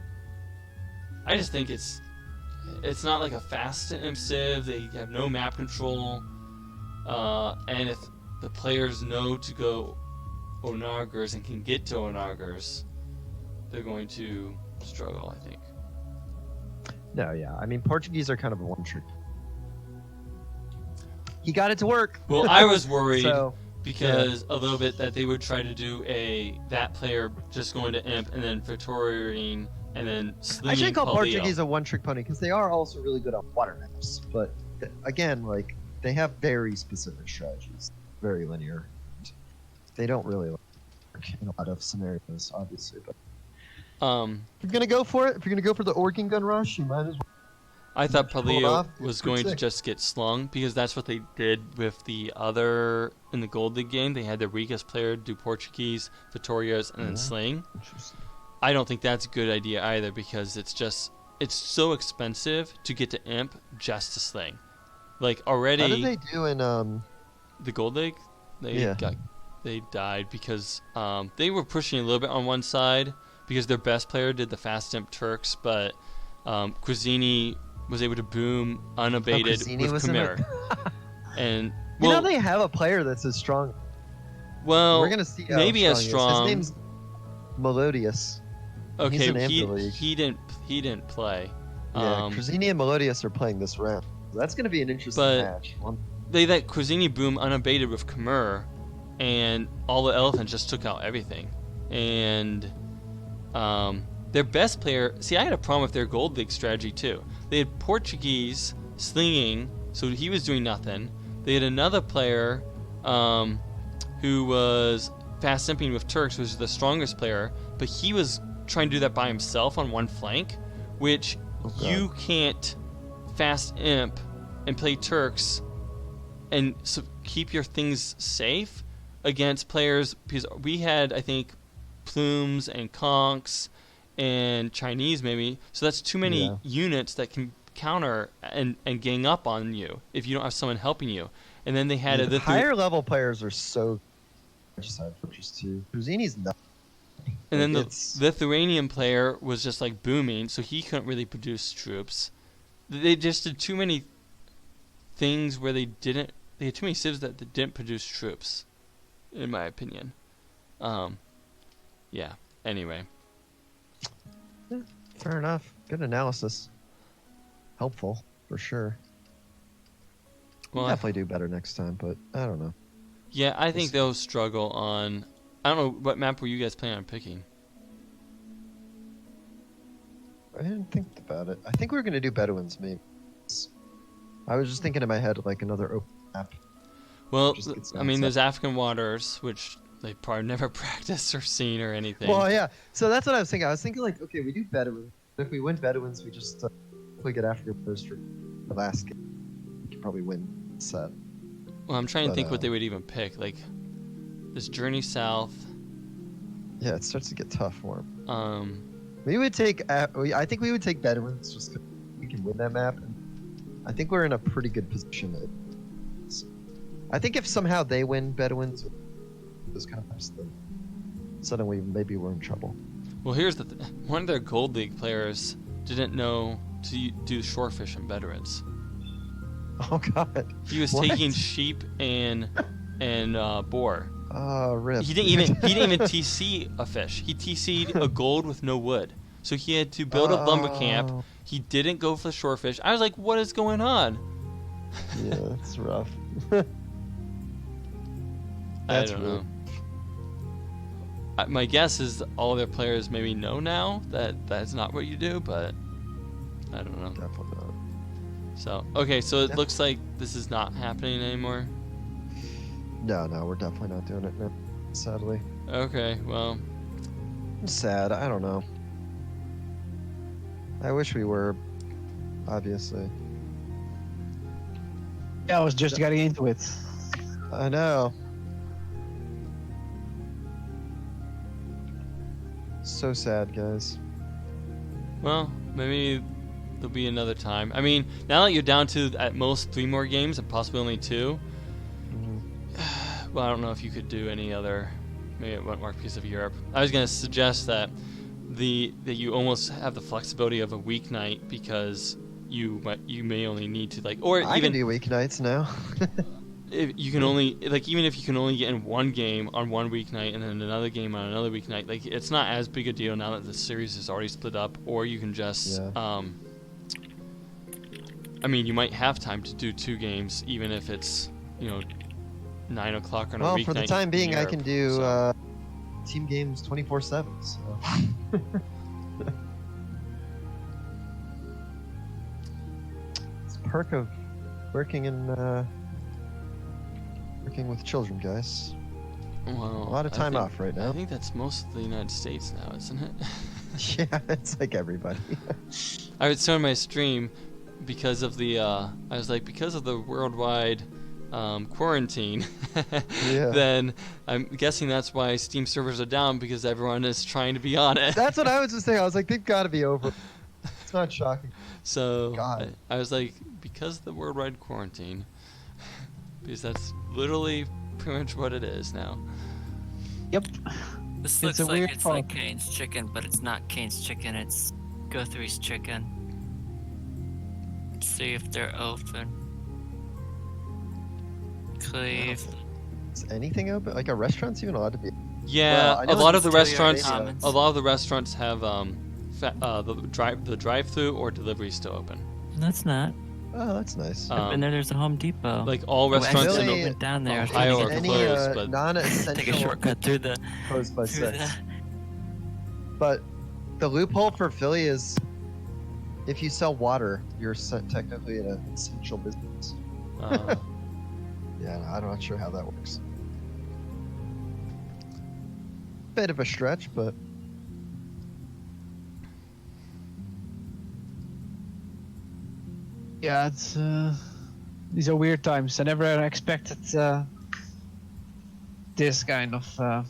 I just think it's not like a fast civ. They have no map control, and if the players know to go Onagers and can get to Onagers, they're going to struggle, I think. No, yeah. I mean, Portuguese are kind of a one-trick. He got it to work. Well, I was worried. So, because a little bit that they would try to do that player just going to Imp and then Victorian and then slinging I should call Palio. Portuguese a one-trick pony because they are also really good on water maps. But again, like they have very specific strategies, very linear. They don't really work in a lot of scenarios, obviously. But if you're gonna go for it, if you're gonna go for the organ gun rush, you might as well. I thought Palio was going to sick. just get slung, because that's what they did with the other in the Gold League game. They had their weakest player do Portuguese, Vitorias, and then sling. I don't think that's a good idea either, because it's so expensive to get to Imp just to sling. Like already. How did they do in the Gold League? They died because they were pushing a little bit on one side because their best player did the fast Imp Turks, but Cuisini was able to boom unabated with Khmer. And well, you know they have a player that's as strong. Well, we're gonna see maybe as strong. His name's Melodious. Okay, He's in Anvil League. he didn't play. Yeah, Cuisini and Melodious are playing this round. That's gonna be an interesting match. They let Cuisini boom unabated with Khmer, and all the elephants just took out everything. And their best player... See, I had a problem with their Gold League strategy, too. They had Portuguese slinging, so he was doing nothing. They had another player who was fast simping with Turks, which was the strongest player, but he was trying to do that by himself on one flank, which you can't fast imp and play Turks and keep your things safe against players, because we had, I think, Plumes and Conks and Chinese maybe, so that's too many units that can counter and gang up on you if you don't have someone helping you. And then they had higher level players are so just too. Cuisini's not And then the It's- Lithuanian player was just like booming, so he couldn't really produce troops. They just did too many things where they had too many civs that didn't produce troops, in my opinion. Yeah. Anyway. Fair enough. Good analysis. Helpful, for sure. Well, Definitely do better next time, but I don't know. yeah, I think they'll struggle on. I don't know what map were you guys planning on picking. I didn't think about it. I think we were going to do Bedouins, maybe. I was just thinking in my head like another open map. Well, Just gets I mean, nonsense. there's African waters, which they probably never practiced or seen or anything. Well, yeah. So that's what I was thinking. I was thinking like, okay, we do Bedouins. If we win Bedouins, we just we get African first for the last game. We could probably win the set. Well, I'm trying to But, think what they would even pick. Like, this Journey South. Yeah, it starts to get tough for him. We would take. I think we would take Bedouins just 'cause we can win that map. And I think we're in a pretty good position. I think if somehow they win Bedouins, those kind of maps, then suddenly maybe we're in trouble. Well, here's the one of their Gold League players didn't know to do shorefish and veterans. Oh God. He was What? taking sheep and boar. Oh, rip. He didn't even TC a fish. He TC'd a gold with no wood. So he had to build a lumber camp. Oh. He didn't go for the shorefish. I was like, what is going on? Yeah, it's rough. I That's don't rude. know. My guess is all their players maybe know now that that's not what you do, but I don't know. Definitely not. So, okay, so it Yeah. looks like this is not happening anymore. No, we're definitely not doing it now. Sadly. Okay, well, I'm sad. I don't know. I wish we were, obviously. Yeah, I was just getting into it. I know. So sad, guys. well, maybe there'll be another time. I mean, now that you're down to at most 3 more games and possibly only 2, well, I don't know if you could do any other, maybe one more piece of Europe. I was going to suggest that that you almost have the flexibility of a weeknight because you may only need to or I even can do weeknights now. if you can only even if you can only get in one game on one weeknight and then another game on another weeknight, it's not as big a deal now that the series is already split up. Or you can just Yeah. I mean, you might have time to do 2 games even if it's 9 o'clock on a Well, weeknight. for the time in being, I Europe, can do so. team games 24/7. So. It's a perk of working with children, guys. Well, A lot of I time think- off right I now. think that's most of the United States now, isn't it? Yeah, it's like everybody. I was showing my stream because of the because of the worldwide quarantine. Yeah. Then I'm guessing that's why Steam servers are down because everyone is trying to be on it. That's what I was just saying. I was like, they've got to be over. It's not shocking. So God. I was like, because of the worldwide quarantine, because that's literally pretty much what it is now. Yep. This It's looks a like weird it's fall. like Kane's chicken, but it's not Kane's chicken. It's Guthrie's chicken. Let's see if they're open. Cleve. Is anything open? Like a restaurant's even allowed to be? Yeah, Well, I a know lot it's of the still your restaurants, comments. a lot of the restaurants have the drive-through or delivery still open. That's not. Oh, that's nice. And there's a Home Depot. Like all Oh, actually, restaurants I in Really? went down there. I was Ohio trying are to Any get closed, but- non-essential take a shortcut through the closed by through 6. the. But the loophole for Philly is if you sell water, you're technically an essential business. Yeah, I'm not sure how that works. Bit of a stretch, but Yeah, it's these are weird times. I never expected this kind of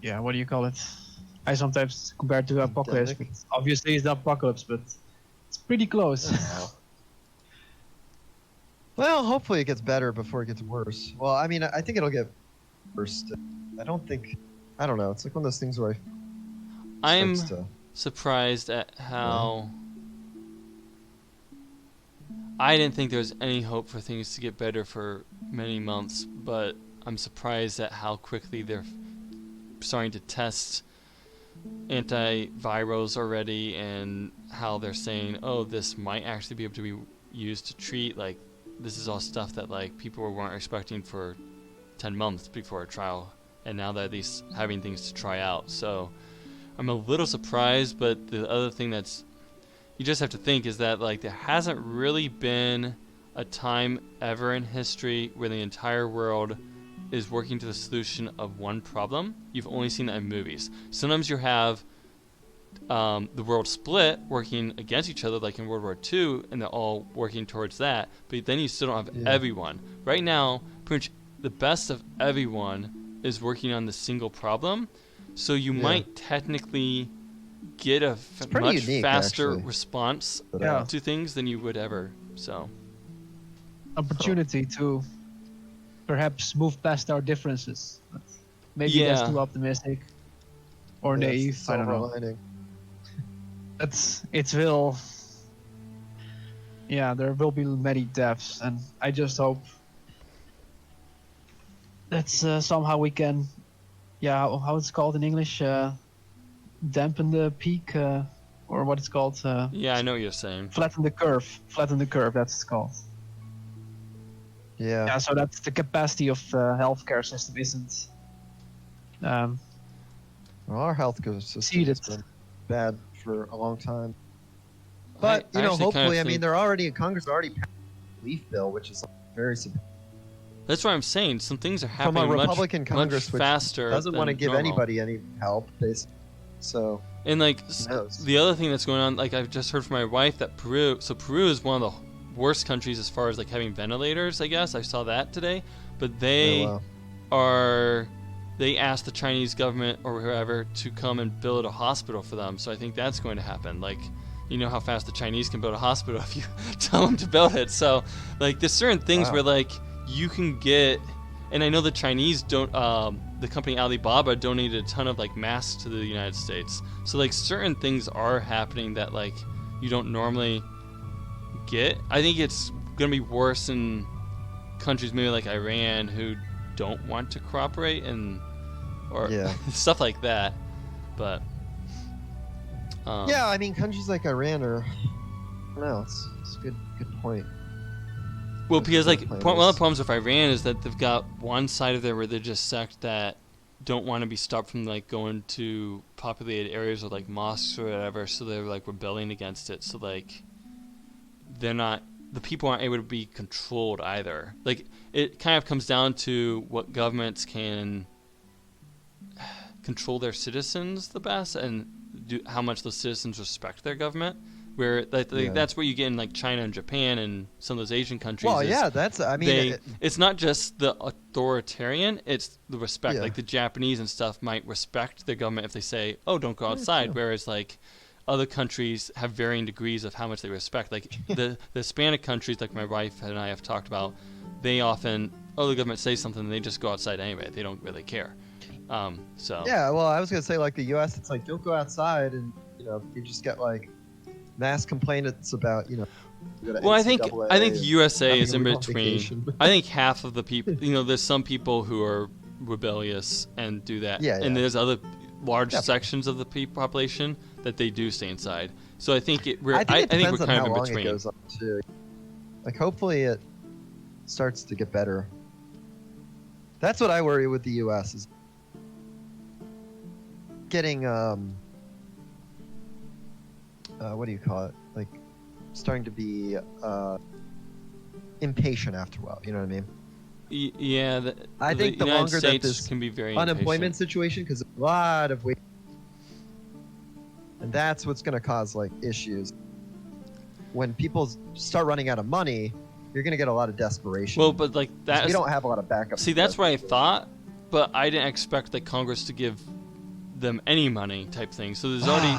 yeah. What do you call it? I sometimes compare it to apocalypse. But Pandemic? obviously, it's the apocalypse, but it's pretty close. well, hopefully it gets better before it gets worse. Well, I mean, I think it'll get worse. I don't think I don't know. It's like one of those things where I'm starts to. surprised at how I didn't think there was any hope for things to get better for many months, but I'm surprised at how quickly they're starting to test antivirals already, and how they're saying, oh, this might actually be able to be used to treat, like, this is all stuff that like people weren't expecting for 10 months before a trial, and now they're at least having things to try out. So I'm a little surprised, but the other thing that's you just have to think is that like there hasn't really been a time ever in history where the entire world is working to the solution of one problem. You've only seen that in movies. Sometimes you have the world split, working against each other, like in World War II, and they're all working towards that. But then you still don't have everyone. Right now, pretty much the best of everyone is working on the single problem. So you might technically get a much unique, faster actually. response to things than you would ever. So Opportunity to perhaps move past our differences. Maybe that's too optimistic or naive. I don't know. Lining. It will. Yeah, there will be many deaths, and I just hope that somehow we can, how it's called in English, dampen the peak, or what it's called. Yeah, I know what you're saying. Flatten the curve. Flatten the curve. That's what it's called. Yeah. Yeah. So that's the capacity of healthcare system isn't. Well, our healthcare system has been bad for a long time. But I actually hopefully, kind of they're already in Congress already passed the Leaf bill, which is very that's what I'm saying. Some things are from happening a Republican Congress, much faster. which doesn't want to than give normal. anybody any help, basically. So. And like knows? the other thing that's going on, like I've just heard from my wife that Peru is one of the worst countries as far as like having ventilators. I guess I saw that today, but they they asked the Chinese government or whoever to come and build a hospital for them. So I think that's going to happen. Like, you know how fast the Chinese can build a hospital if you tell them to build it. So like there's certain things where like you can get, and I know the Chinese don't, the company Alibaba donated a ton of like masks to the United States. So like certain things are happening that like you don't normally get. I think it's going to be worse in countries maybe like Iran who don't want to cooperate and or stuff like that. But I mean countries like Iran are, I don't know, it's a good point. Well, because like one of the problems with Iran is that they've got one side of their religious sect that don't want to be stopped from like going to populated areas with like mosques or whatever, so they're like rebelling against it. So like the people aren't able to be controlled either. Like it kind of comes down to what governments can control their citizens the best and how much those citizens respect their government. Where that's where you get in like China and Japan and some of those Asian countries. Well, it's not just the authoritarian; it's the respect. Like the Japanese and stuff might respect their government if they say, "Oh, don't go outside." Whereas like other countries have varying degrees of how much they respect. Like the Hispanic countries, like my wife and I have talked about, they often the government says something and they just go outside anyway. They don't really care. Well, I was gonna say like the U.S. It's like don't go outside, and you just get like mass complaints about Well, I think USA is in between. I think half of the people, there's some people who are rebellious and do that, and there's other large sections of the population that they do stay inside. So I think I think we're kind of in between. It goes on too. Like hopefully it starts to get better. That's what I worry with the U.S. is getting what do you call it? Like starting to be impatient after a while. You know what I mean? I think the United longer States that this can be very unemployment impatient. situation, because a lot of wait, and that's what's going to cause like issues. When people start running out of money, you're going to get a lot of desperation. Well, but like that, we don't have a lot of backup. See, that's what I thought, but I didn't expect the Congress to give them any money type thing. So there's already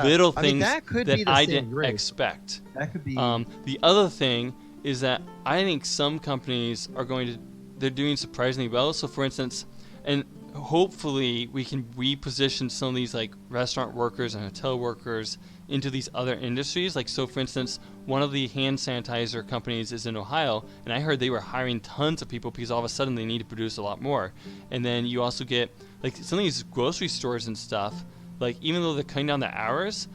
little things that I didn't expect. That could be. The other thing is that I think some companies they're doing surprisingly well. So for instance, and hopefully we can reposition some of these like restaurant workers and hotel workers into these other industries. Like, so for instance, one of the hand sanitizer companies is in Ohio, and I heard they were hiring tons of people because all of a sudden they need to produce a lot more. And then you also get like some of these grocery stores and stuff, like even though they're cutting down the hours,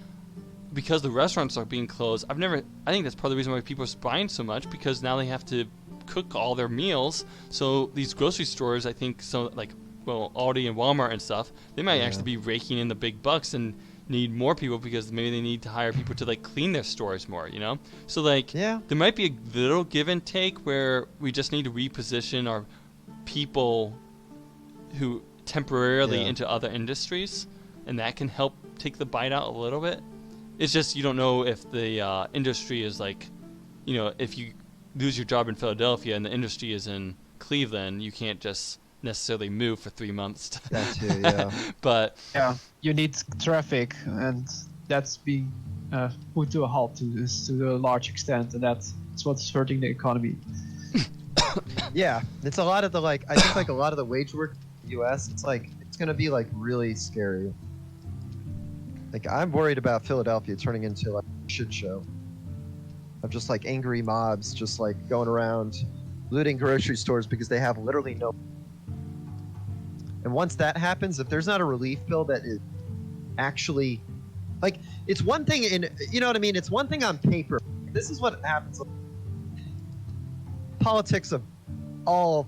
because the restaurants are being closed, I think that's part of the reason why people are buying so much, because now they have to cook all their meals. So these grocery stores, I think, so like, well, Aldi and Walmart and stuff, they might actually be raking in the big bucks and need more people because maybe they need to hire people to like clean their stores more, you know? So like, there might be a little give and take where we just need to reposition our people who temporarily into other industries, and that can help take the bite out a little bit. It's just you don't know if the industry is like, you know, if you lose your job in Philadelphia and the industry is in Cleveland, you can't just necessarily move for 3 months. That too, yeah. But yeah, you need traffic, and that's being put to a halt to a large extent, and that's what's hurting the economy. Yeah, it's a lot of the like. I think like a lot of the wage work in the U.S. It's like it's gonna be like really scary. Like, I'm worried about Philadelphia turning into like a shit show of just like angry mobs just like going around looting grocery stores because they have literally no. And once that happens, if there's not a relief bill that is actually like, it's one thing in, you know what I mean? It's one thing on paper. This is what happens. Politics of all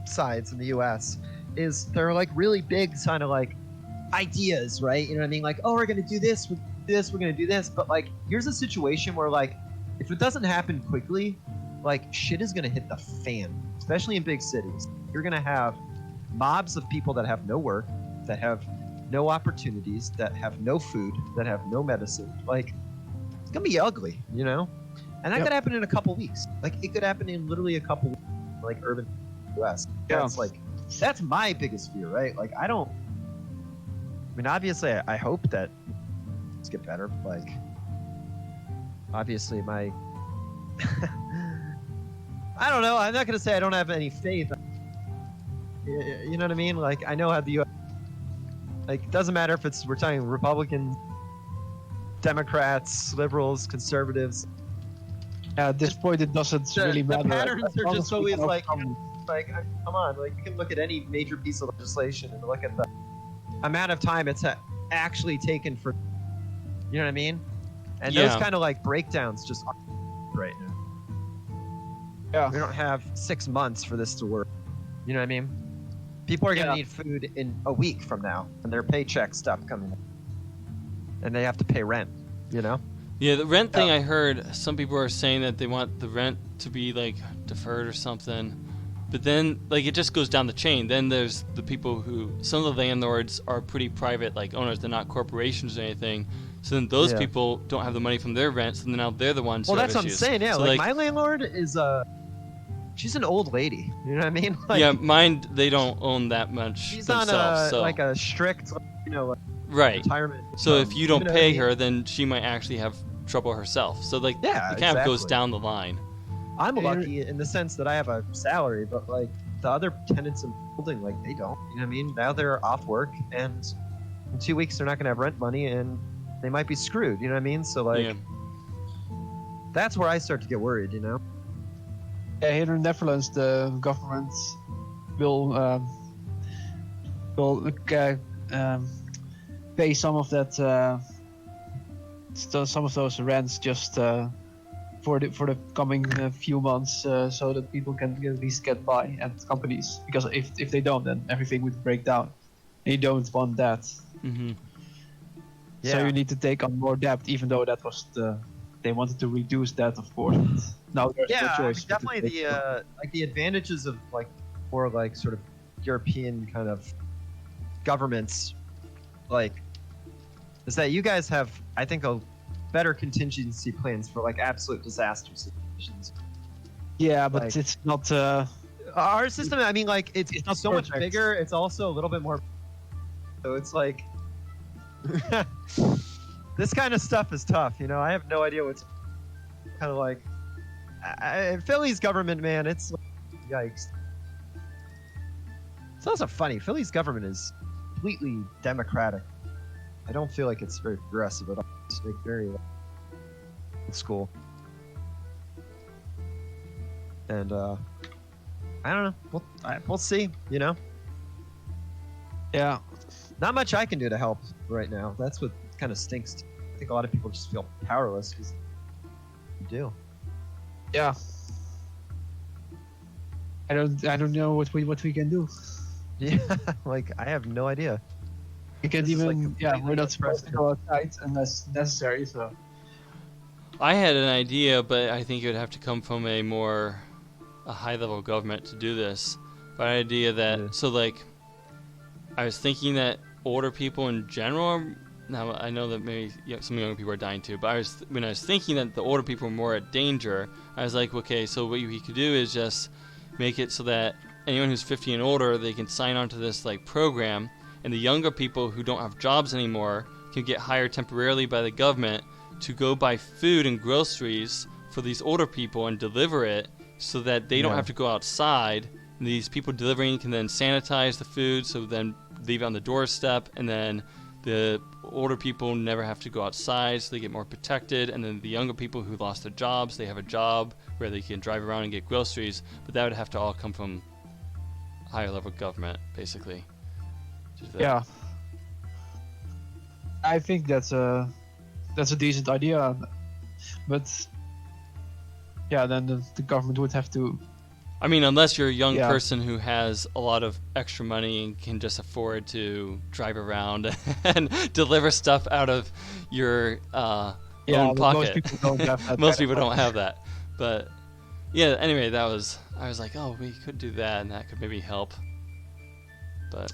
sides in the U.S. is they're like really big kind of like ideas, right? You know what I mean? Like, oh, we're gonna do this, we're gonna do this, but like, here's a situation where like, if it doesn't happen quickly, like shit is gonna hit the fan, especially in big cities. You're gonna have mobs of people that have no work, that have no opportunities, that have no food, that have no medicine. Like, it's gonna be ugly, you know? And that could happen in a couple weeks. Like, it could happen in literally a couple weeks, like urban US. That's like, that's my biggest fear, right? Like, I mean, obviously, I hope that things get better. Like, obviously, I don't know. I'm not going to say I don't have any faith. You know what I mean? Like, I know how the U.S. Like, it doesn't matter if we're talking Republicans, Democrats, liberals, conservatives. At this point, it doesn't really matter. The patterns are just always like, come on. Like, you can look at any major piece of legislation and look at the amount of time it's actually taken for, you know what I mean? And those kind of like breakdowns just aren't right now. Yeah. We don't have 6 months for this to work. You know what I mean? People are going to need food in a week from now, and their paycheck stuff coming in. And they have to pay rent, you know? Yeah, the rent thing, I heard some people are saying that they want the rent to be like deferred or something. But then, like, it just goes down the chain. Then there's the people who, some of the landlords are pretty private, like, owners. They're not corporations or anything. So then those people don't have the money from their rent, so now they're the ones who have issues. Well, that's what I'm saying, yeah. So like, my landlord is, she's an old lady. You know what I mean? Like, yeah, mine, they don't own that much she's themselves. on like a strict, you know, retirement. So if you don't pay her, then she might actually have trouble herself. So, like, it kind of goes down the line. I'm lucky in the sense that I have a salary, but like the other tenants in the building, like they don't. You know what I mean? Now they're off work, and in 2 weeks they're not going to have rent money, and they might be screwed. You know what I mean? So like, that's where I start to get worried. You know? Yeah, here in the Netherlands, the government will pay some of that, some of those rents just. For the coming few months, so that people can at least get by, and companies, because if they don't, then everything would break down. And you don't want that. Mm-hmm. So you need to take on more debt, even though that was they wanted to reduce that, of course. Now there's no choice. I mean, definitely the advantages of like more like sort of European kind of governments, like, is that you guys have, I think, a better contingency plans for like absolute disaster situations. Yeah, but like, it's not our system. I mean, like it's so much bigger. It's also a little bit more. So it's like this kind of stuff is tough. You know, I have no idea what's kind of like Philly's government, man. It's like, yikes. It's also funny. Philly's government is completely democratic. I don't feel like it's very progressive at all. It's like very old school. And I don't know. We'll see. You know, Yeah. not much I can do to help right now. That's what kind of stinks. I think a lot of people just feel powerless because you do. Yeah. I don't know what we can do. Yeah, like I have no idea. We can't This is, like, even. completely We're not supposed to unprecedented. go outside unless necessary. So. I had an idea, but I think it would have to come from a high-level government to do this. But an idea that Yeah. so like, I was thinking that older people in general. Now I know that maybe some younger people are dying too, but when I was thinking that the older people were more at danger, I was like, okay, so what we could do is just make it so that anyone who's 50 and older, they can sign on to this like program, and the younger people who don't have jobs anymore can get hired temporarily by the government to go buy food and groceries for these older people and deliver it, so that they don't Yeah. have to go outside. And these people delivering can then sanitize the food, so then leave it on the doorstep, and then the older people never have to go outside, so they get more protected. And then the younger people who lost their jobs, they have a job where they can drive around and get groceries. But that would have to all come from higher level government, basically. Yeah. I think that's a decent idea, but yeah, then the government would have to. I mean, unless you're a young Yeah. person who has a lot of extra money and can just afford to drive around and deliver stuff out of your own But pocket. most people don't have that. Most kind of people don't money. have that. But yeah, anyway, I was like, oh, we could do that, and that could maybe help. But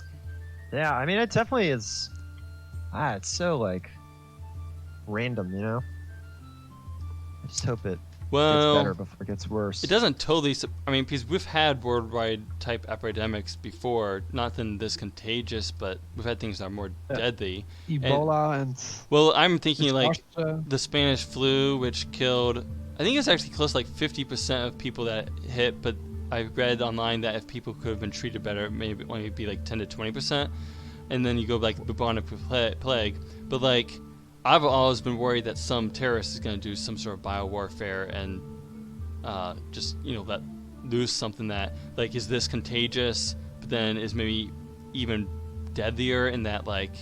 Yeah, I mean, it definitely is. It's so like random, you know. I just hope it gets well, better before it gets worse. it doesn't totally. I mean, because we've had worldwide type epidemics before, nothing this contagious, but we've had things that are more Yeah. deadly. Ebola and. Well, I'm thinking like SARS, the Spanish flu, which killed, I think it's actually close to like 50% of people that hit, but I read online that if people could have been treated better, it maybe only be like 10 to 20%. And then you go like bubonic plague. But like, I've always been worried that some terrorist is going to do some sort of biowarfare and just, let loose something that, like, is this contagious, but then is maybe even deadlier in that, like,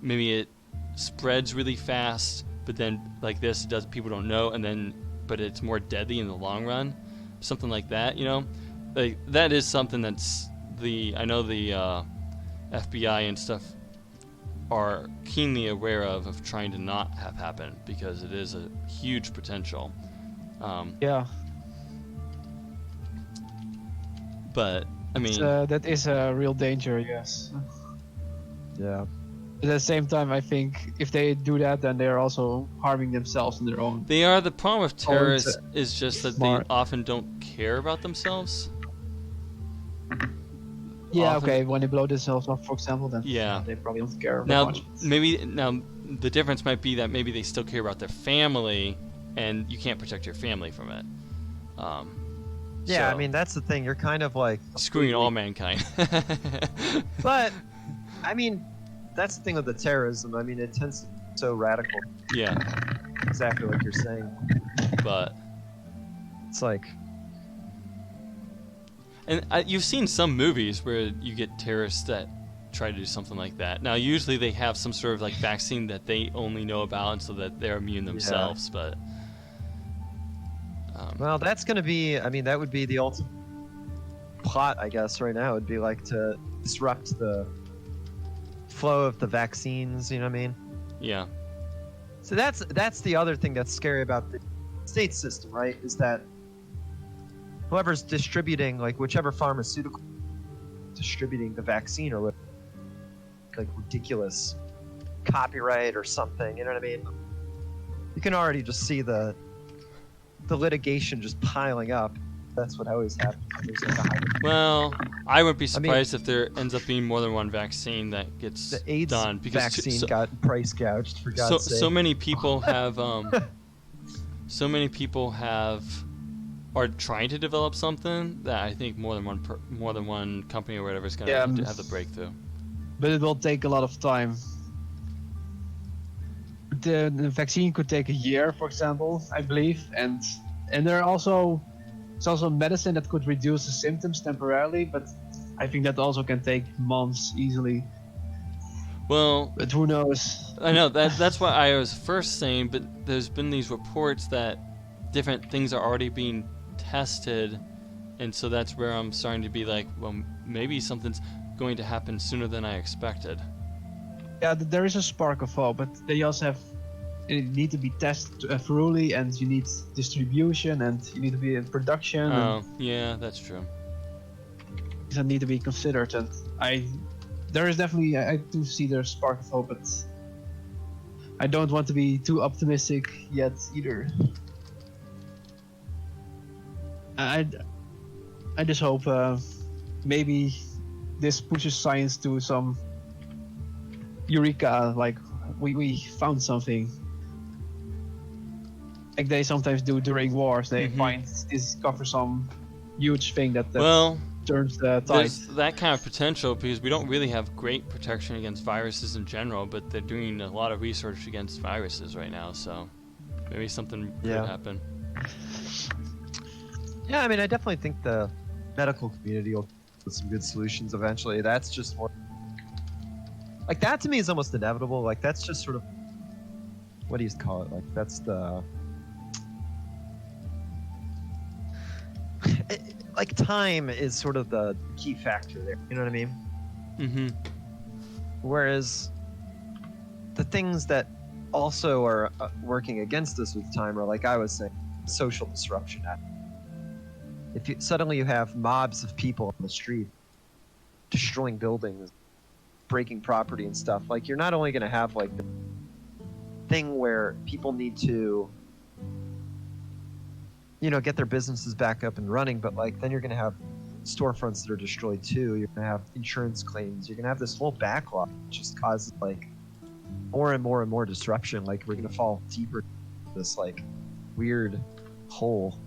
maybe it spreads really fast, but then, like this, people don't know, and then, but it's more deadly in the long run. Something like that, Like, that is something that's I know the FBI and stuff are keenly aware of trying to not have happen, because it is a huge potential. Yeah. But I mean, That is a real danger. Yes. Yeah. But at the same time, I think if they do that, then they're also harming themselves in their own. they are the problem with terrorists it's, is just that smart. they often don't care about themselves. Yeah. Often- Okay. When they blow themselves up, for example, then Yeah. they probably don't care that Now, much. now the difference might be that maybe they still care about their family, and you can't protect your family from it. Yeah, I so, mean, that's the thing. You're kind of like screwing all mankind. But I mean, that's the thing with the terrorism. I mean, it tends to be so radical. Yeah, Exactly like you're saying. but It's like, and you've seen some movies where you get terrorists that try to do something like that. Now, usually they have some sort of like vaccine that they only know about, and so that they're immune themselves. But well, that's going to be, I mean, that would be the ultimate plot, I guess, right now. Would be like to disrupt the flow of the vaccines, you know what I mean? yeah, So that's the other thing that's scary about the state system, right? Is that whoever's distributing, like whichever pharmaceutical distributing the vaccine or what, like ridiculous copyright or something, you know what I mean? You can already just see the litigation just piling up. That's what always happens. There's like a high, well, I wouldn't be I mean- surprised if there ends up being more than one vaccine that gets the AIDS done, because vaccine got price gouged, for God's sake. so many people have are trying to develop something that I think more than one company or whatever is going to have the breakthrough. But it will take a lot of time. The vaccine could take a year, for example, I believe, and there are also it's also medicine that could reduce the symptoms temporarily, but I think that also can take months easily. Well, but who knows? I know that's what I was first saying, but there's been these reports that different things are already being tested, and so that's where I'm starting to be like, well, maybe something's going to happen sooner than I expected. Yeah, there is a spark of hope, but they also need to be tested thoroughly, and you need distribution, and you need to be in production. Oh, yeah, that's true. These need to be considered, and there is definitely, I do see there's a spark of hope, but I don't want to be too optimistic yet either. I just hope maybe this pushes science to some eureka, like we found something. Like they sometimes do during wars, they discover some huge thing that turns the tide. There's that kind of potential because we don't really have great protection against viruses in general, but they're doing a lot of research against viruses right now, so maybe something could happen. Yeah, I mean, I definitely think the medical community will come up with some good solutions eventually. That's just more... Like, that to me is almost inevitable. Like, that's just sort of... What do you call it? Like, that's the... Like, time is sort of the key factor there. You know what I mean? Mm-hmm. Whereas the things that also are working against us with time are, like I was saying, social disruption. If suddenly you have mobs of people on the street destroying buildings, breaking property and stuff, like you're not only going to have like the thing where people need to, you know, get their businesses back up and running, but like then you're going to have storefronts that are destroyed too. You're going to have insurance claims. You're going to have this whole backlog, which just causes like more and more and more disruption. Like we're going to fall deeper into this like weird hole.